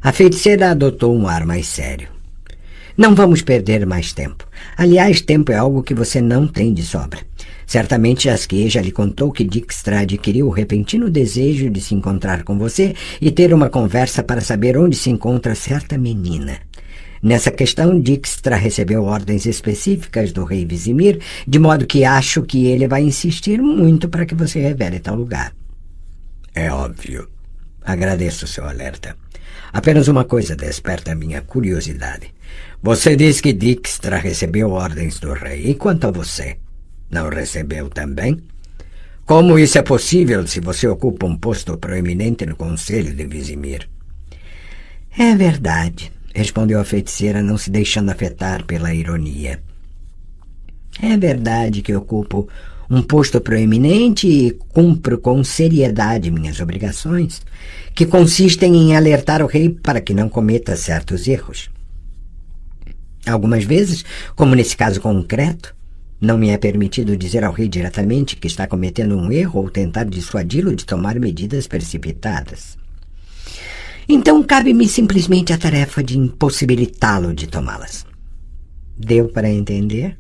A feiticeira adotou um ar mais sério. Não vamos perder mais tempo. Aliás, tempo é algo que você não tem de sobra. Certamente Jasquier já lhe contou que Dijkstra adquiriu o repentino desejo de se encontrar com você e ter uma conversa para saber onde se encontra certa menina. Nessa questão, Dijkstra recebeu ordens específicas do rei Vizimir, de modo que acho que ele vai insistir muito para que você revele tal lugar. É óbvio. Agradeço seu alerta. Apenas uma coisa desperta minha curiosidade. Você diz que Dijkstra recebeu ordens do rei. E quanto a você? Não recebeu também? Como isso é possível se você ocupa um posto proeminente no Conselho de Vizimir? É verdade, respondeu a feiticeira, não se deixando afetar pela ironia. É verdade que ocupo um posto proeminente e cumpro com seriedade minhas obrigações, que consistem em alertar o rei para que não cometa certos erros. Algumas vezes, como nesse caso concreto, não me é permitido dizer ao rei diretamente que está cometendo um erro ou tentar dissuadi-lo de tomar medidas precipitadas. Então cabe-me simplesmente a tarefa de impossibilitá-lo de tomá-las. Deu para entender?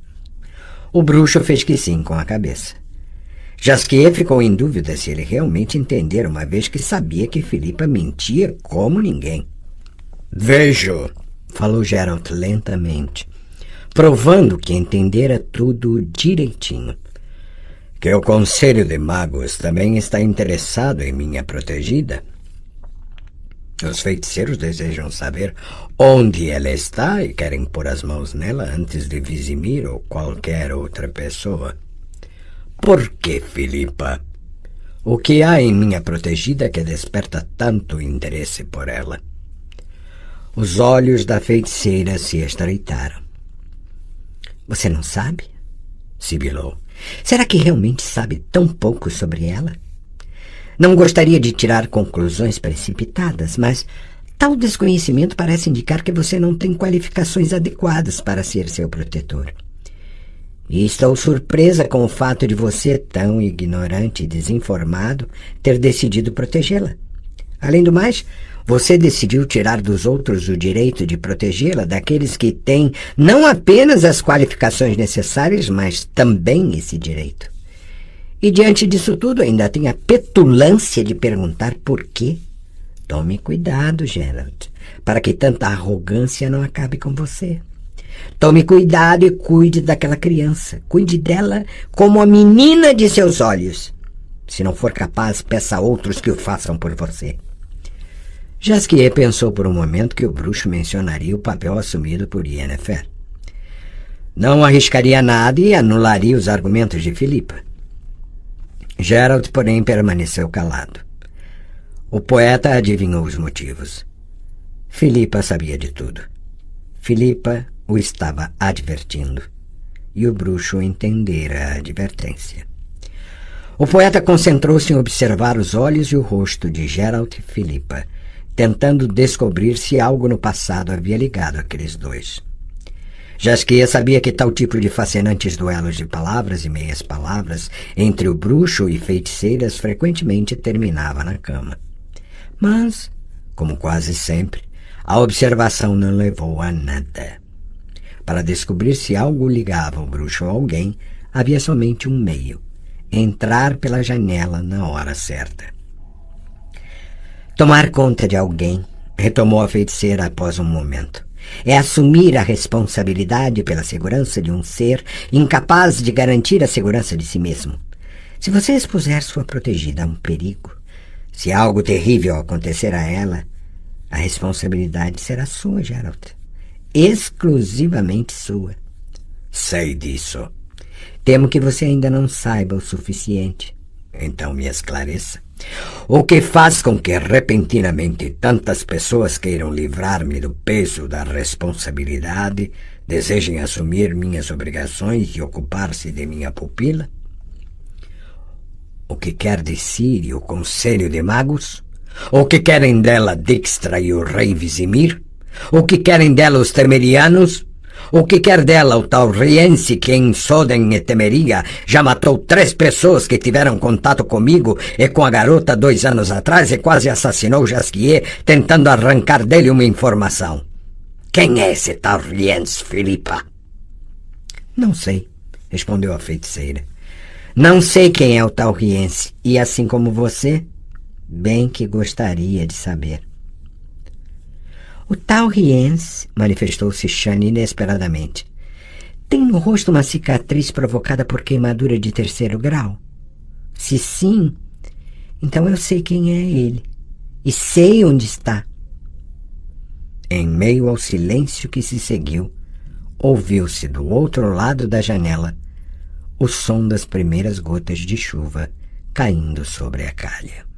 O bruxo fez que sim com a cabeça. Jasquier ficou em dúvida se ele realmente entendera, uma vez que sabia que Filipa mentia como ninguém. Vejo, falou Geralt lentamente, provando que entendera tudo direitinho, que o Conselho de Magos também está interessado em minha protegida. Os feiticeiros desejam saber onde ela está e querem pôr as mãos nela antes de Vizimir ou qualquer outra pessoa. Por que, Filipa? O que há em minha protegida que desperta tanto interesse por ela? Os olhos da feiticeira se estreitaram. Você não sabe? Sibilou. Será que realmente sabe tão pouco sobre ela? Não gostaria de tirar conclusões precipitadas, mas tal desconhecimento parece indicar que você não tem qualificações adequadas para ser seu protetor. E estou surpresa com o fato de você, tão ignorante e desinformado, ter decidido protegê-la. Além do mais, você decidiu tirar dos outros o direito de protegê-la, daqueles que têm não apenas as qualificações necessárias, mas também esse direito. E diante disso tudo ainda tem a petulância de perguntar por quê. Tome cuidado, Geralt, para que tanta arrogância não acabe com você. Tome cuidado e cuide daquela criança. Cuide dela como a menina de seus olhos. Se não for capaz, peça a outros que o façam por você. Jasquier pensou por um momento que o bruxo mencionaria o papel assumido por Yennefer. Não arriscaria nada e anularia os argumentos de Filipa. Geralt, porém, permaneceu calado. O poeta adivinhou os motivos. Filipa sabia de tudo. Filipa o estava advertindo, e o bruxo entendera a advertência. O poeta concentrou-se em observar os olhos e o rosto de Geralt e Filipa, tentando descobrir se algo no passado havia ligado aqueles dois. Jasquier sabia que tal tipo de fascinantes duelos de palavras e meias palavras entre o bruxo e feiticeiras frequentemente terminava na cama. Mas, como quase sempre, a observação não levou a nada. Para descobrir se algo ligava o bruxo a alguém, havia somente um meio: entrar pela janela na hora certa. Tomar conta de alguém, retomou a feiticeira após um momento, é assumir a responsabilidade pela segurança de um ser incapaz de garantir a segurança de si mesmo. Se você expuser sua protegida a um perigo, se algo terrível acontecer a ela, a responsabilidade será sua, Geralt. Exclusivamente sua. Sei disso. Temo que você ainda não saiba o suficiente. Então me esclareça. O que faz com que repentinamente tantas pessoas queiram livrar-me do peso da responsabilidade, desejem assumir minhas obrigações e ocupar-se de minha pupila? O que quer de Ciri o Conselho de Magos? O que querem dela Dijkstra e o rei Vizimir? O que querem dela os Temerianos? O que quer dela o Tauriense que em Soden e Temeria já matou 3 pessoas que tiveram contato comigo e com a garota 2 anos atrás e quase assassinou Jasquier tentando arrancar dele uma informação? Quem é esse Tauriense, Filipa? Não sei, respondeu a feiticeira. Não sei quem é o Tauriense e, assim como você, bem que gostaria de saber. O Tauriense, manifestou-se Shan inesperadamente, tem no rosto uma cicatriz provocada por queimadura de 3º grau? Se sim, então eu sei quem é ele e sei onde está. Em meio ao silêncio que se seguiu, ouviu-se do outro lado da janela o som das primeiras gotas de chuva caindo sobre a calha.